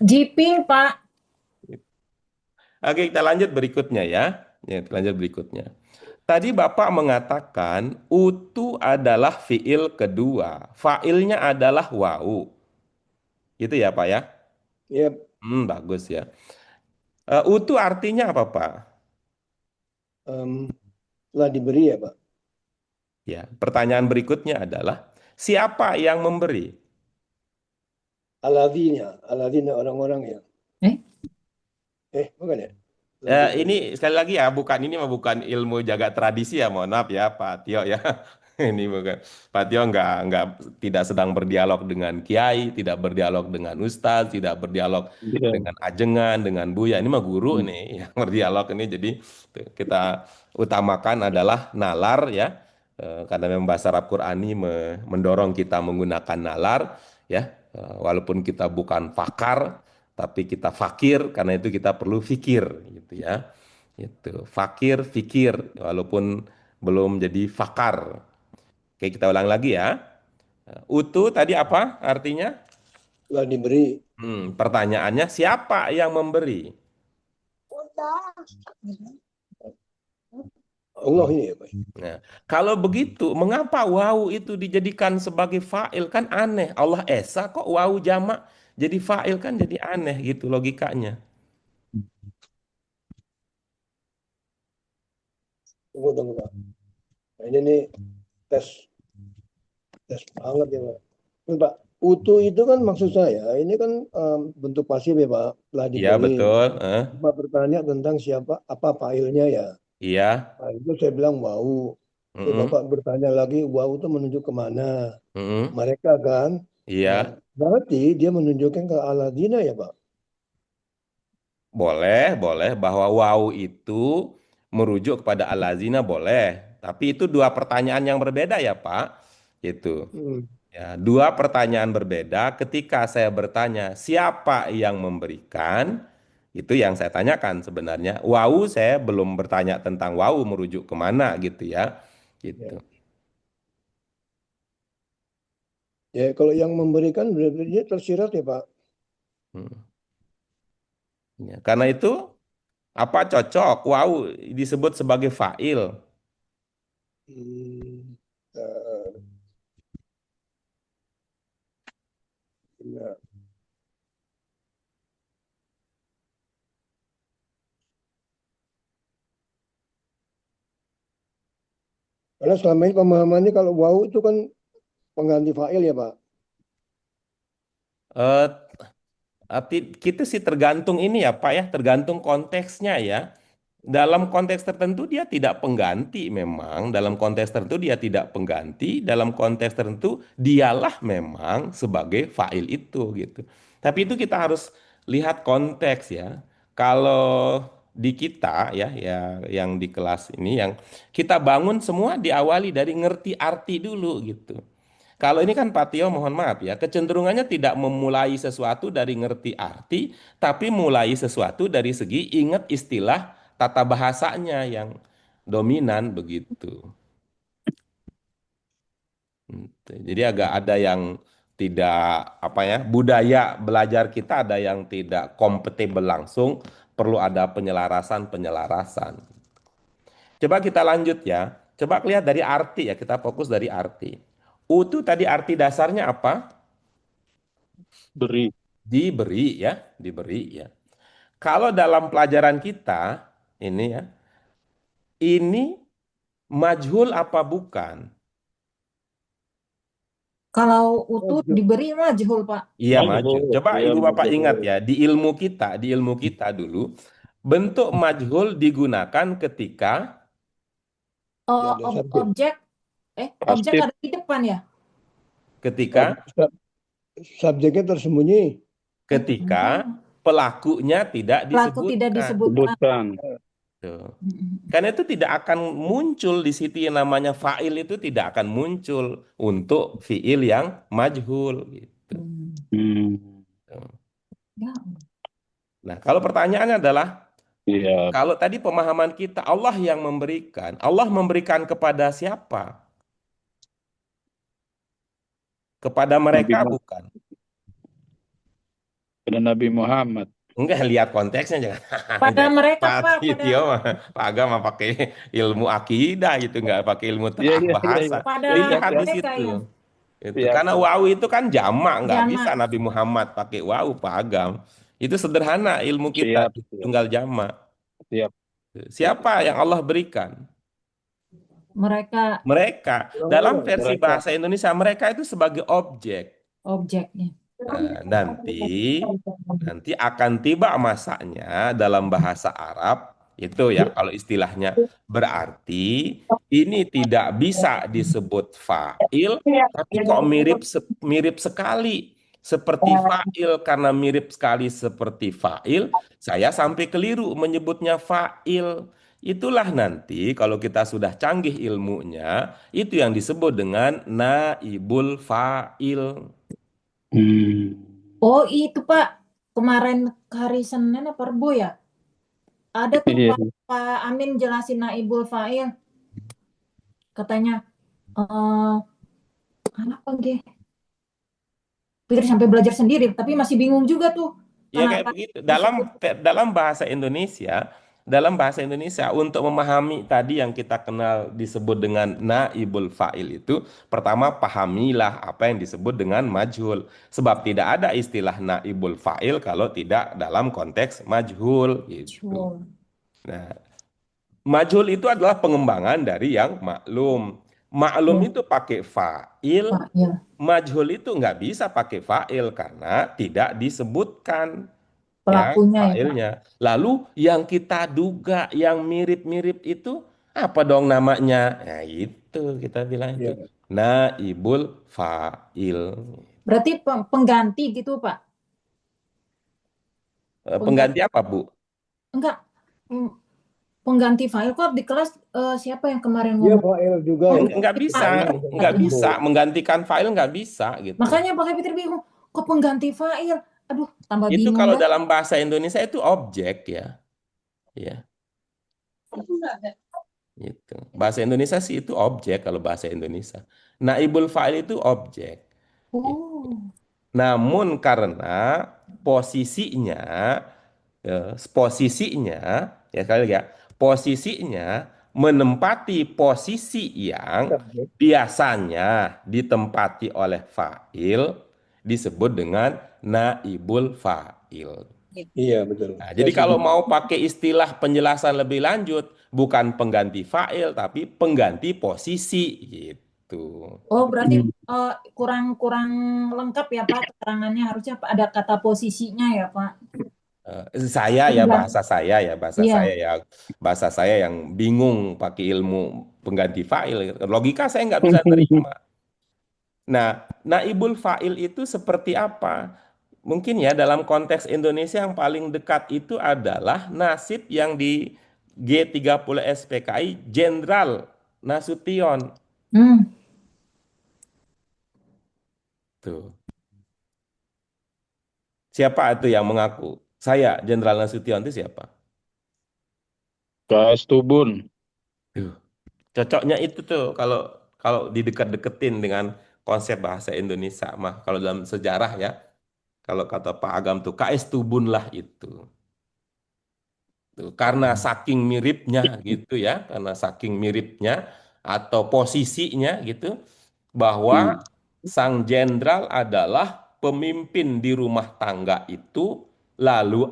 Jiping, Pak. Oke, kita lanjut berikutnya ya. Ya, kita lanjut berikutnya. Tadi Bapak mengatakan utu adalah fiil kedua. Failnya adalah wau. Gitu ya, Pak ya? Ya, Bagus ya. Utu artinya apa, Pak? telah diberi ya, Pak. Ya, pertanyaan berikutnya adalah siapa yang memberi? Aladzina orang-orang ya. Bukan ya? Ini sekali lagi ya, ini mah bukan ilmu jaga tradisi ya, mohon maaf ya, Pak Tio ya. Ini bukan Pak Tio nggak tidak sedang berdialog dengan kiai, tidak berdialog dengan ustadz, tidak berdialog dengan ajengan, dengan buya. Ini mah guru ini yang berdialog ini. Jadi kita utamakan adalah nalar ya. Karena memang bahasa Arab Qurani mendorong kita menggunakan nalar, ya. Walaupun kita bukan fakar, tapi kita fakir, karena itu kita perlu fikir, gitu ya. Itu fakir, fikir, walaupun belum jadi fakar. Oke, kita ulang lagi ya. Utu tadi apa artinya? Telah diberi Pertanyaannya siapa yang memberi? Allah ini ya Pak. Nah, kalau begitu, mengapa wawu itu dijadikan sebagai fa'il? Kan aneh. Allah Esa kok wawu jamak jadi fa'il, kan jadi aneh gitu logikanya. Tunggu Pak. Nah, ini nih tes banget ya Pak. Ini, Pak, utuh itu kan maksud saya, ini kan bentuk pasif ya Pak, telah Iya diberi. betul. Pak bertanya tentang siapa, apa fa'ilnya ya. Iya. Nah, itu saya bilang wau. Terus Mm-mm. Bapak bertanya lagi, wau itu menunjuk kemana? Mm-mm. Mereka kan. Nah, Iya. berarti dia menunjukkan ke Aladina ya Pak. Boleh bahwa wawu itu merujuk kepada al-lazina boleh. Tapi itu dua pertanyaan yang berbeda ya Pak. Itu. Hmm. Ya, dua pertanyaan berbeda. Ketika saya bertanya siapa yang memberikan, itu yang saya tanyakan sebenarnya. Wawu saya belum bertanya tentang wawu merujuk kemana gitu ya. Ya. Gitu. Ya, kalau yang memberikan benar-benar dia tersirat ya Pak. Hmm. Ya, karena itu apa cocok wawu disebut sebagai fa'il? Hmm. Eh, ya. Karena selama ini pemahamannya kalau wau itu kan pengganti fa'il ya Pak. Eh, kita sih tergantung ini ya Pak ya, tergantung konteksnya ya. Dalam konteks tertentu dia tidak pengganti memang, dalam konteks tertentu dia tidak pengganti, dalam konteks tertentu dialah memang sebagai fa'il itu gitu. Tapi itu kita harus lihat konteks ya. Kalau di kita ya, ya yang di kelas ini yang kita bangun semua diawali dari ngerti arti dulu gitu. Kalau ini kan Pak Tio, mohon maaf ya, kecenderungannya tidak memulai sesuatu dari ngerti arti, tapi mulai sesuatu dari segi ingat istilah tata bahasanya yang dominan begitu. Jadi agak ada yang tidak apa ya, budaya belajar kita ada yang tidak kompatibel langsung, perlu ada penyelarasan-penyelarasan. Coba kita lanjut ya. Coba lihat dari arti ya, kita fokus dari arti. Utu tadi arti dasarnya apa? Beri. Diberi ya, diberi ya. Kalau dalam pelajaran kita ini ya, ini majhul apa bukan? Kalau utuh Majhul. diberi majhul, Pak. Iya majhul. Majhul. Coba Iya, Ibu Bapak ingat majhul. ya, di ilmu kita dulu, bentuk majhul digunakan ketika Ya ada subjek. Objek objek Pasif. ada di depan ya? ketika Subjeknya tersembunyi. ketika pelakunya tidak Pelaku tidak disebutkan. disebutkan. Sebutkan. Tuh. Karena itu tidak akan muncul di situ yang namanya fa'il itu tidak akan muncul untuk fi'il yang majhul gitu. Hmm. Ya. Nah, kalau pertanyaannya adalah Iya. kalau tadi pemahaman kita Allah yang memberikan, Allah memberikan kepada siapa? Kepada mereka Nabi bukan. pada Nabi Muhammad. Enggak lihat konteksnya jangan. Pada mereka, Pak Pak, Tio mah Pak Aga mah pakai ilmu akidah gitu, enggak pakai ilmu Iya, telaah iya, iya, bahasa. iya. pada Lihat di mereka situ. ya. Itu Siap. karena wawu itu kan jamak, nggak Jamak. bisa Nabi Muhammad pakai wawu Pak Agam. Itu sederhana ilmu kita, Siap, siap, tunggal jamak. siap. Siapa yang Allah berikan? Mereka Mereka. Dalam versi Mereka. bahasa Indonesia mereka itu sebagai objek. objeknya. Nah, nanti akan tiba masanya dalam bahasa Arab itu ya kalau istilahnya berarti ini tidak bisa disebut fa'il tapi kok mirip sekali seperti fa'il. Karena mirip sekali seperti fa'il saya sampai keliru menyebutnya fa'il. Itulah nanti kalau kita sudah canggih ilmunya, itu yang disebut dengan naibul fa'il. Oh itu Pak, kemarin hari Senin apa Rebo ya? Ada tuh Iya. Pak Amin jelasin naibul fa'il. Katanya, apa nggih? Fitri sampai belajar sendiri, tapi masih bingung juga tuh. Ya kayak Kenapa begitu. disebut Dalam bahasa Indonesia untuk memahami tadi yang kita kenal disebut dengan naibul fa'il itu, pertama pahamilah apa yang disebut dengan majhul. Sebab tidak ada istilah naibul fa'il kalau tidak dalam konteks majhul gitu. majhul? Nah, majhul itu adalah pengembangan dari yang maklum. Maklum Oh, itu pakai fa'il, fa'il. majhul itu nggak bisa pakai fa'il karena tidak disebutkan ya Pelakunya ya Pak. fa'ilnya. Lalu yang kita duga yang mirip-mirip itu apa dong namanya? Nah, itu kita bilang itu Ya. naibul fa'il. Berarti pengganti gitu Pak. Pengganti Pengganti, apa, Bu? enggak. Hmm, Pengganti file kok di kelas siapa yang kemarin Dia ngomong? fa'il juga Oh, ya. Nggak pengganti bisa, file nggak katanya. bisa menggantikan file nggak bisa gitu. Makanya pakai Fitri bingung. Kok pengganti file? Aduh, tambah Itu bingung kalau dah. dalam bahasa Indonesia itu objek ya, ya, gitu. Bahasa Indonesia sih itu objek kalau bahasa Indonesia. Naibul fa'il itu objek. Oh, Namun karena posisinya, posisinya, ya sekali lagi ya, posisinya menempati posisi yang Subjek. biasanya ditempati oleh fa'il disebut dengan naibul fa'il. Iya, betul. Nah, Saya jadi kalau setuju. mau pakai istilah penjelasan lebih lanjut, bukan pengganti fa'il tapi pengganti posisi gitu. oh berarti kurang lengkap ya Pak keterangannya. Harusnya ada kata posisinya ya Pak. Saya ya Iya, bahasa saya ya bahasa saya iya. ya bahasa saya yang bingung pakai ilmu pengganti fa'il. Logika saya nggak bisa terima. Nah, naibul fa'il itu seperti apa? Mungkin ya dalam konteks Indonesia yang paling dekat itu adalah nasib yang di G30 SPKI Jenderal Nasution. Hmm. Tuh. Siapa itu yang mengaku? Saya Jenderal Nasution itu siapa? KS Tubun. Tuh. Cocoknya itu tuh kalau kalau didekat-deketin dengan konsep bahasa Indonesia mah kalau dalam sejarah ya kalau kata Pak Agam tuh KS Tubun lah itu. Tuh, karena saking miripnya gitu ya, karena saking miripnya atau posisinya gitu bahwa sang jenderal adalah pemimpin di rumah tangga itu lalu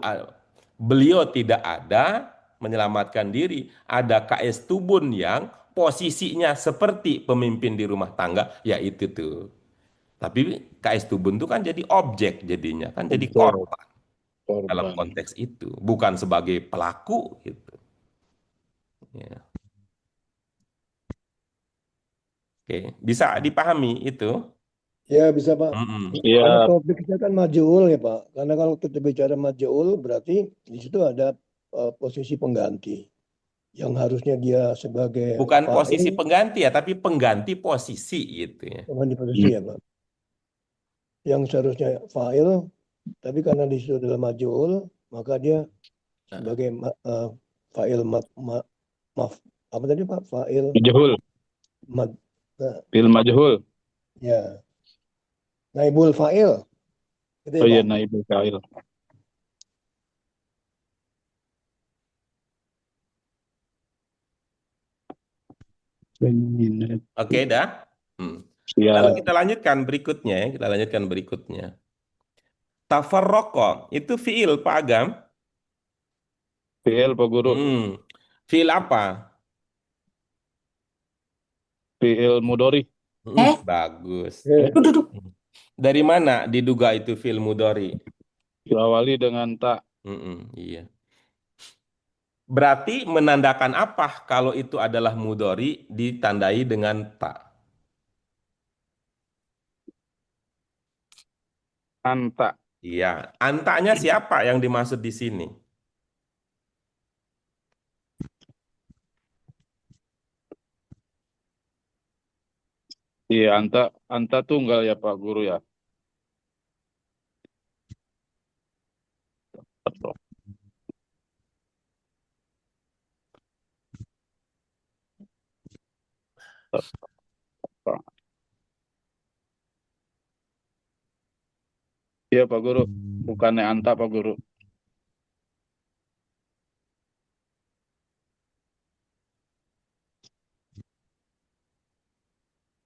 beliau tidak ada menyelamatkan diri, ada KS Tubun yang posisinya seperti pemimpin di rumah tangga, yaitu tuh. Tapi KS Tubun itu kan jadi objek jadinya, kan jadi Objek, korban dalam korban. konteks itu, bukan sebagai pelaku gitu. Ya. Oke, bisa dipahami itu? Ya, bisa Pak. Mm-mm. Karena Iya, topik kita kan majul ya Pak. Karena kalau kita bicara majul berarti di situ ada posisi pengganti yang harusnya dia sebagai Bukan fa'il posisi pengganti ya, tapi pengganti posisi gitu ya. di posisi ya Pak. Yang seharusnya fa'il tapi karena di situ adalah majul maka dia Nah, sebagai fa'il maf apa tadi Pak? Fa'il majhul. mad nah, Fil majhul. ya naibul fa'il gitu Oh ya iya, Pak. naibul fa'il. Oke dah. Hmm. Lalu Siap. kita lanjutkan berikutnya ya, kita lanjutkan berikutnya. Tafarroko itu fiil Pak Agam. Fi'il Pak Guru. Fiil apa? Fi'il mudori. Bagus. Duduk. Dari mana diduga itu fiil mudhari? Diawali dengan tak. Iya. Berarti menandakan apa kalau itu adalah mudhari ditandai dengan ta? Anta. Iya. Antanya siapa yang dimaksud di sini? Iya, anta anta tunggal ya Pak Guru ya. Iya Pak Guru, bukannya anta Pak Guru.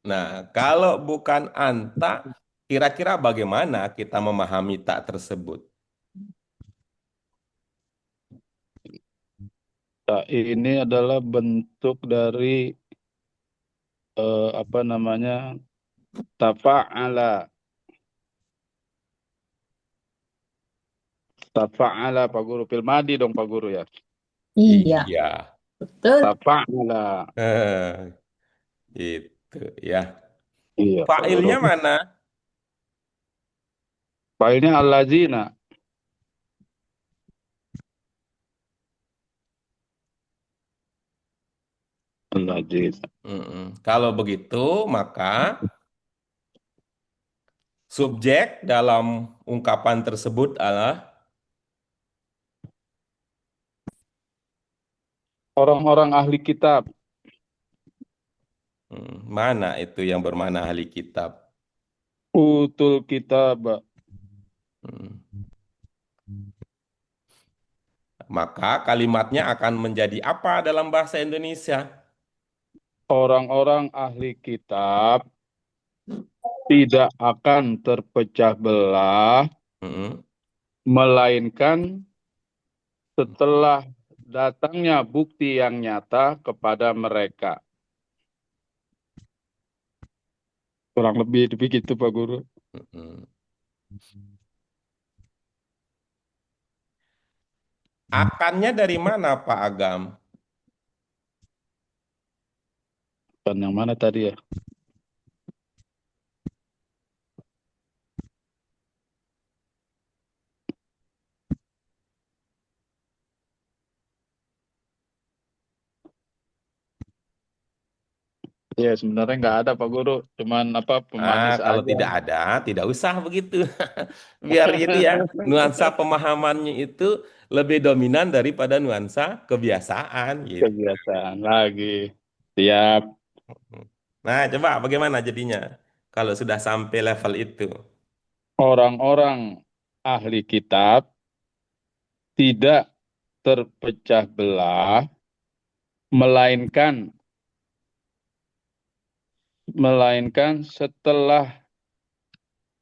Nah, kalau bukan anta, kira-kira bagaimana kita memahami tak tersebut? Nah, ini adalah bentuk dari apa namanya, tafa'ala. Tafa'ala Pak Guru. Fil madi dong Pak Guru ya. Iya, Iya. betul. Tafa'ala. Itu ya. Iya Pak Guru. Failnya mana? Failnya allazina. Allazina. Kalau begitu, maka subjek dalam ungkapan tersebut adalah Orang-orang ahli kitab. mana itu yang bermana ahli kitab? Utul kitab. Hmm. Maka kalimatnya akan menjadi apa dalam bahasa Indonesia? Orang-orang ahli kitab tidak akan terpecah belah, Hmm. melainkan setelah datangnya bukti yang nyata kepada mereka. Kurang lebih begitu Pak Guru. Hmm. Akannya dari mana Pak Agam? Dan yang mana tadi ya? Ya sebenarnya nggak ada Pak Guru, cuman apa pemanis Kalau aja. tidak ada, tidak usah begitu. Biar itu ya, nuansa pemahamannya itu lebih dominan daripada nuansa kebiasaan gitu. Kebiasaan lagi. Siap. Nah, coba bagaimana jadinya kalau sudah sampai level itu? Orang-orang ahli kitab tidak terpecah belah, melainkan setelah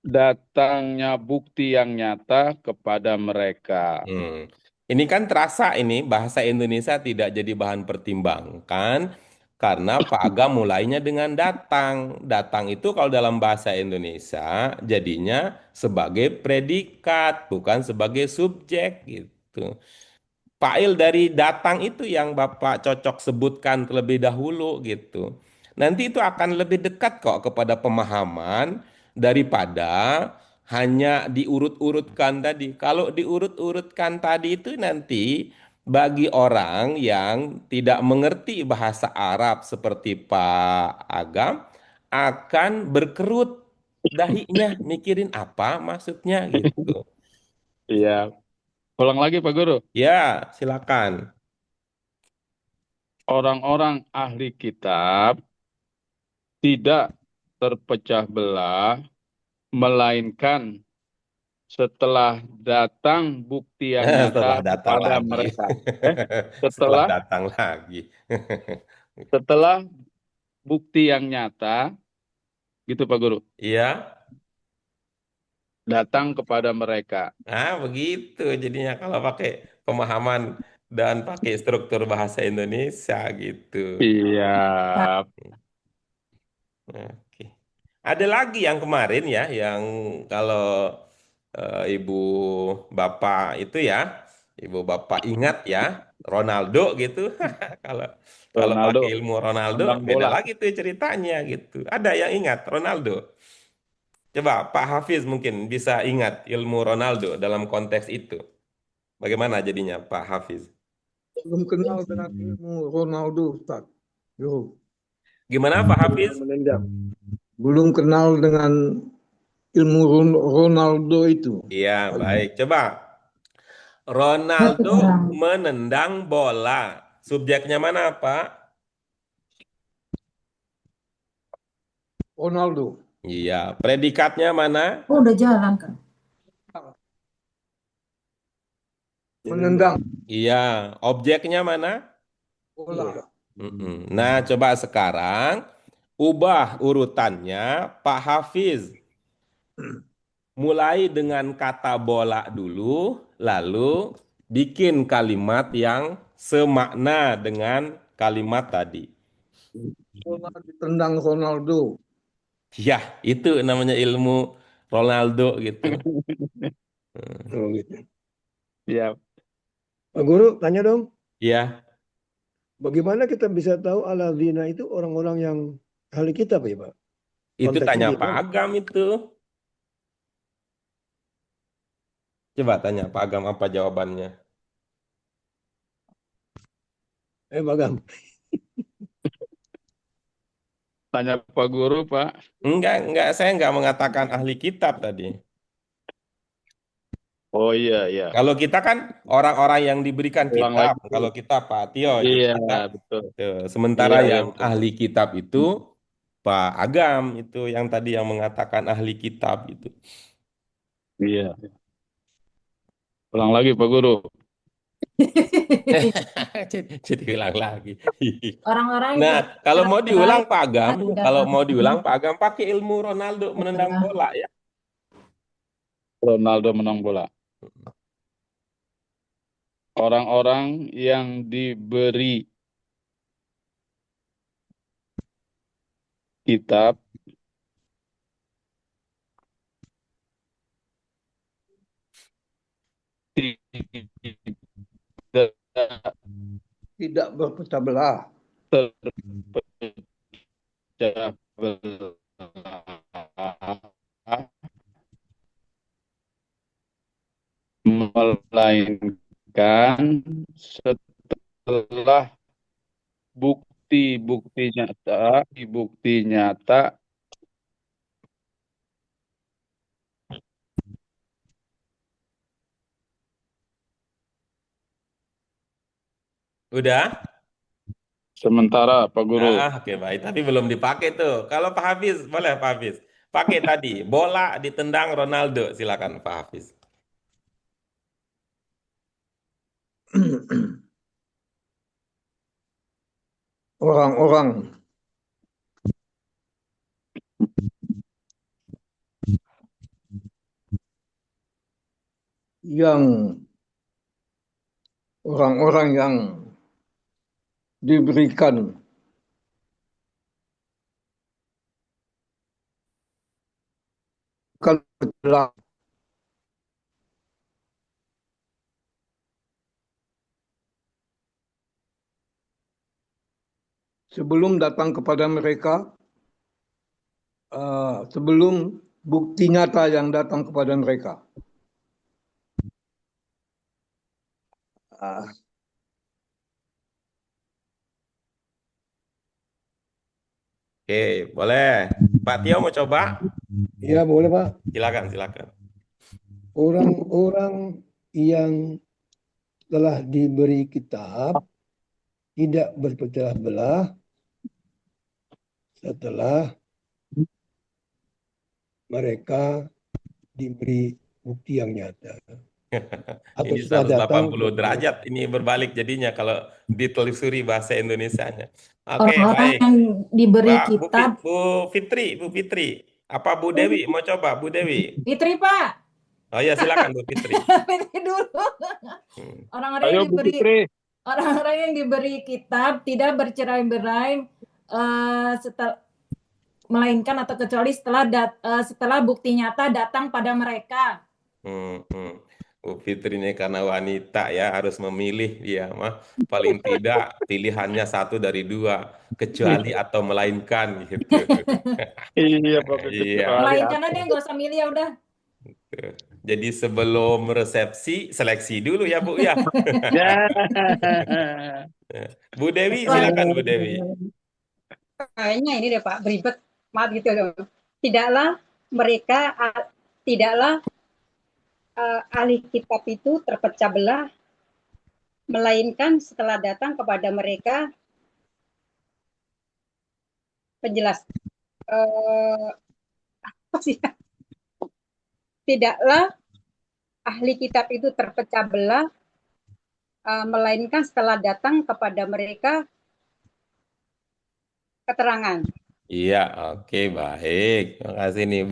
datangnya bukti yang nyata kepada mereka. Hmm. Ini kan terasa ini bahasa Indonesia tidak jadi bahan pertimbangan karena Pak Agam mulainya dengan datang. Datang itu kalau dalam bahasa Indonesia jadinya sebagai predikat, bukan sebagai subjek gitu. File dari datang itu yang Bapak cocok sebutkan terlebih dahulu gitu. Nanti itu akan lebih dekat kok kepada pemahaman daripada hanya diurut-urutkan tadi. Kalau diurut-urutkan tadi itu nanti bagi orang yang tidak mengerti bahasa Arab seperti Pak Agam akan berkerut dahinya mikirin apa maksudnya gitu. Iya. Ulang lagi Pak Guru. Ya, silakan. Orang-orang ahli kitab tidak terpecah belah, melainkan setelah datang bukti yang Setelah nyata datang kepada lagi. mereka. Setelah Setelah datang lagi. setelah bukti yang nyata, gitu Pak Guru, Iya. datang kepada mereka. Nah, begitu jadinya kalau pakai pemahaman dan pakai struktur bahasa Indonesia gitu. Iya, Oke. Ada lagi yang kemarin ya, yang kalau ibu bapak itu ya, ibu bapak ingat ya, Ronaldo gitu. Kalau kalau pakai Ronaldo, ilmu Ronaldo tendang beda bola. lagi tuh ceritanya gitu. Ada yang ingat Ronaldo? Coba Pak Hafiz mungkin bisa ingat ilmu Ronaldo dalam konteks itu. Bagaimana jadinya Pak Hafiz? Belum kenal dengan ilmu Ronaldo, Ustaz. Yo, Gimana Pak Sudah Hafiz? menendang. belum kenal dengan ilmu Ronaldo itu. Iya, baik. Coba. Satu Ronaldo orang. menendang bola. Subjeknya mana, Pak? Ronaldo Iya. Predikatnya mana? Oh, udah jalan kan? menendang Iya. Objeknya mana? bola. Mm-mm. Nah, coba sekarang ubah urutannya, Pak Hafiz. Mulai dengan kata bola dulu, lalu bikin kalimat yang semakna dengan kalimat tadi. Bola ditendang Ronaldo. Ya, itu namanya ilmu Ronaldo gitu. Oh, gitu. Ya, Pak Guru, tanya dong, Ya, bagaimana kita bisa tahu alladzina itu orang-orang yang ahli kitab ya, Pak? itu Konteksnya tanya Pak gimana? Agam itu. Coba tanya Pak Agam apa jawabannya. Pak Gam. tanya Pak Guru, Pak. Enggak, saya enggak mengatakan ahli kitab tadi. Oh iya, iya. Kalau kita kan orang-orang yang diberikan Ulang kitab. lagi. Kalau kita Pak Tio, jadi Iya, kita betul. tuh. Sementara Iya, iya, yang betul. ahli kitab itu Pak Agam itu yang tadi yang mengatakan ahli kitab itu. Iya. Ulang lagi, Pak Guru. Jadi ulang lagi. Orang-orang Nah, yang kalau mau diulang berai Pak Agam, tidak kalau mau diulang tahu Pak Agam pakai ilmu Ronaldo menendang setelah bola ya. Ronaldo menang bola. Orang-orang yang diberi kitab tidak Tidak berpecah belah. terpecah belah, melainkan setelah bukti-bukti nyata Udah? sementara, Pak Guru. Oke baik, tapi belum dipakai tuh. Kalau Pak Hafiz, boleh Pak Hafiz. Pakai tadi, bola ditendang Ronaldo. Silakan Pak Hafiz. Orang-orang yang orang-orang yang diberikan kebelah sebelum datang kepada mereka, sebelum bukti nyata yang datang kepada mereka. Ah, Oke, boleh. Pak Tio mau coba? Ya, boleh Pak. Silakan. Orang-orang yang telah diberi kitab tidak berpecah belah setelah mereka diberi bukti yang nyata. Atau Ini setelah datang 180 derajat ini berbalik jadinya kalau ditelusuri bahasa Indonesianya. Oke, orang-orang baik. yang diberi Pak kitab. Bu Fitri, apa Bu Dewi mau coba Bu Dewi? Fitri, Pak. Oh ya silakan Bu Fitri. Fitri dulu. Hmm. Orang-orang Ayo, yang Bu diberi Fitri. orang-orang yang diberi kitab tidak bercerai-berai setelah melainkan atau kecuali setelah bukti nyata datang pada mereka. Bu Fitri ini karena wanita ya harus memilih dia mah paling tidak pilihannya satu dari dua kecuali atau melainkan gitu. Iya, Pak Fitri. Iya. Melainkan aja nggak usah milih ya udah. Jadi sebelum resepsi seleksi dulu ya Bu ya. Ya. Bu Dewi silakan Bu Dewi. Kayaknya ini deh Pak, beribet. maaf gitu loh. Tidaklah mereka tidaklah ahli kitab itu terpecah belah, melainkan setelah datang kepada mereka penjelas. Apa sih? Tidaklah ahli kitab itu terpecah belah, melainkan setelah datang kepada mereka keterangan. Iya, oke, baik. Terima kasih nih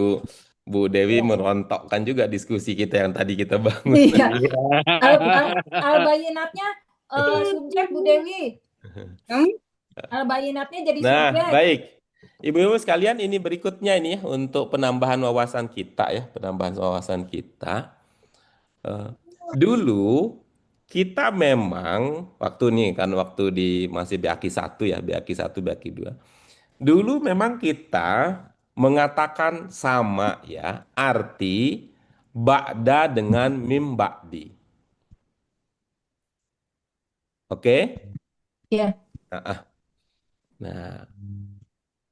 Bu Dewi merontokkan juga diskusi kita yang tadi kita bangun. Iya. Iya. Al-bayinatnya subjek Bu Dewi. Hmm? Al-bayinatnya jadi Nah, subjek. baik. Ibu-ibu sekalian, ini berikutnya ini ya, untuk penambahan wawasan kita ya, penambahan wawasan kita. Eh, Dulu kita memang waktu di masih BAKI 1 ya, BAKI 1, BAKI 2. Dulu memang kita mengatakan sama ya, arti ba'da dengan mim ba'di. Oke? Iya. Nah,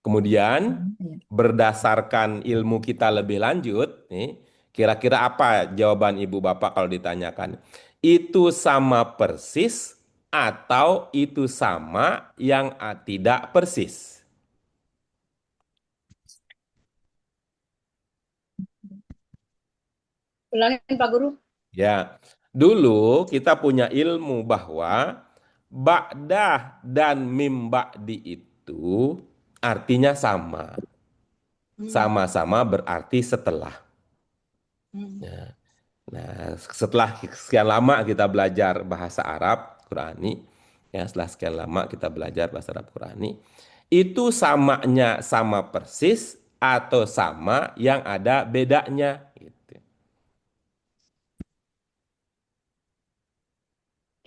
kemudian berdasarkan ilmu kita lebih lanjut, nih, kira-kira apa jawaban ibu bapak kalau ditanyakan? Itu sama persis atau itu sama yang tidak persis? Ulangin Pak Guru. Ya, dulu kita punya ilmu bahwa ba'dah dan mim ba'di itu artinya sama. Sama-sama berarti setelah. Ya. Nah, setelah sekian lama kita belajar bahasa Arab Qurani, ya setelah sekian lama kita belajar bahasa Arab Qurani, itu samanya sama persis atau sama yang ada bedanya gitu.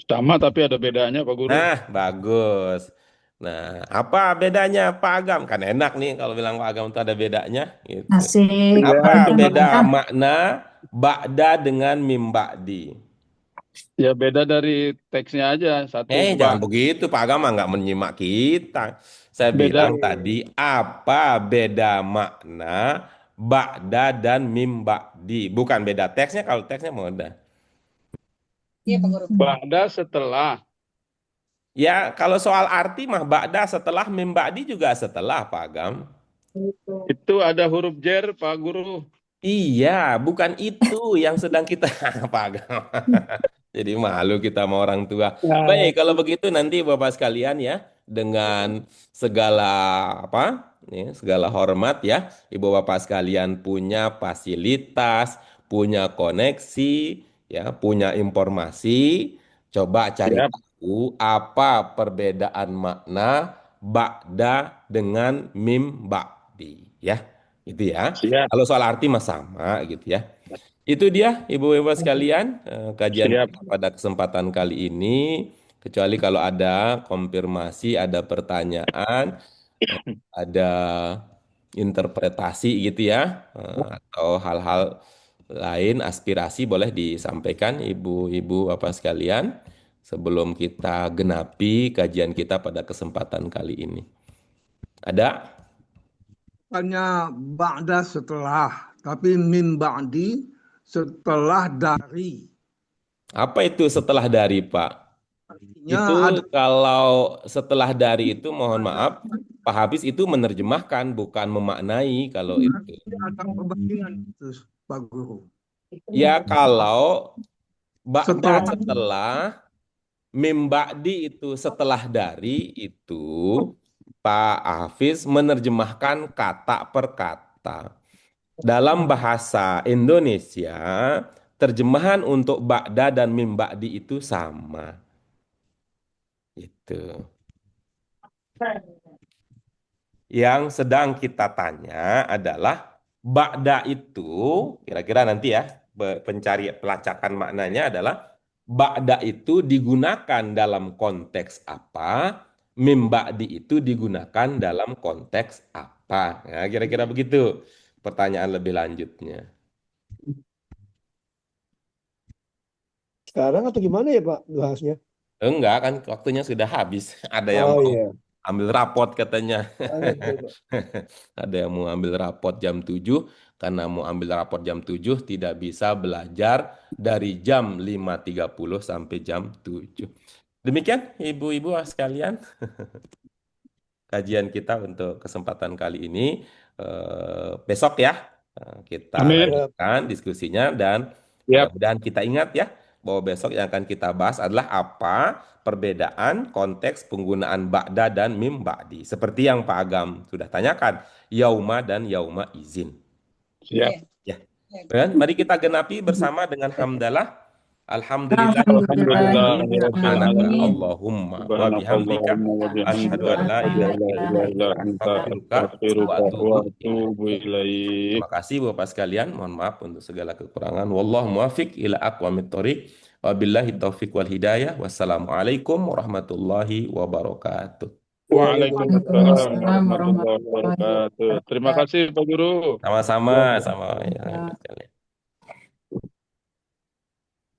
Sama tapi ada bedanya Pak Guru. Nah, bagus. Nah, apa bedanya Pak Agam? Kan enak nih kalau bilang Pak Agam itu ada bedanya gitu. Asik. Apa Terima beda kasih. makna ba'da dengan mim ba'di? Ya beda dari teksnya aja. Satu Jangan begitu, Pak Agama nggak menyimak kita. Saya beda bilang tadi, apa beda makna ba'da dan mim ba'di? Bukan beda teksnya, kalau teksnya mau udah. Iya Pak Guru. ba'da setelah. Ya, kalau soal arti mah ba'da setelah, mim ba'di juga setelah, Pak Agam. Itu ada huruf jer Pak Guru. Iya, bukan itu yang sedang kita, Pak Agam. Jadi malu kita sama orang tua. Baik, kalau begitu nanti Bapak sekalian ya, dengan segala apa, ya, segala hormat ya, Ibu Bapak sekalian punya fasilitas, punya koneksi, ya, punya informasi, coba cari Siap. tahu apa perbedaan makna ba'da dengan mim ba'di, ya. Gitu ya. Siap. Kalau soal arti mah sama gitu ya. Itu dia ibu-ibu sekalian kajian Siap. kita pada kesempatan kali ini. Kecuali kalau ada konfirmasi, ada pertanyaan, ada interpretasi gitu ya, atau hal-hal lain, aspirasi boleh disampaikan ibu-ibu apa sekalian sebelum kita genapi kajian kita pada kesempatan kali ini. Ada? Hanya ba'da setelah, tapi min ba'di setelah dari. Apa itu setelah dari, Pak? Artinya Itu ada kalau setelah dari itu mohon maaf, Pak Hafiz itu menerjemahkan bukan memaknai kalau itu. ada perbandingan itu, Pak Guru. Ya kalau ba'da Setelah setelah, mim ba'di itu setelah dari itu Pak Hafiz menerjemahkan kata per kata. Dalam bahasa Indonesia, terjemahan untuk ba'da dan mim ba'di itu sama. Itu. Yang sedang kita tanya adalah ba'da itu, kira-kira nanti ya, pencari pelacakan maknanya adalah ba'da itu digunakan dalam konteks apa, mim ba'di itu digunakan dalam konteks apa. Nah, kira-kira begitu pertanyaan lebih lanjutnya. Sekarang atau gimana ya Pak bahasnya? Enggak kan waktunya sudah habis. Ada yang Oh mau iya. ambil rapot katanya. Ah, betul, Pak. Ada yang mau ambil rapot jam 7, karena mau ambil rapot jam 7 tidak bisa belajar dari jam 5.30 sampai jam 7. Demikian ibu-ibu sekalian kajian kita untuk kesempatan kali ini. Besok ya kita Amin. lanjutkan diskusinya dan Yap. mudah-mudahan kita ingat ya bahwa besok yang akan kita bahas adalah apa perbedaan konteks penggunaan ba'da dan mim ba'di. Seperti yang Pak Agam sudah tanyakan, yauma dan yauma izin. Siap. Ya. Dan mari kita genapi bersama dengan hamdalah. Alhamdulillah Alhamdulillahirrahmanirrahim. Allahumma wa bihamdika asyhadu an la ilaha illa anta astaghfiruka wa atubu ilaik. Terima kasih Bapak sekalian, mohon maaf untuk segala kekurangan. Wallahu muwaffiq ila aqwamit thoriq. Wabillahi taufiq wal hidayah. Wassalamualaikum warahmatullahi wabarakatuh. Waalaikumsalam warahmatullahi wabarakatuh. Terima kasih Pak Guru. Sama-sama, sama ya.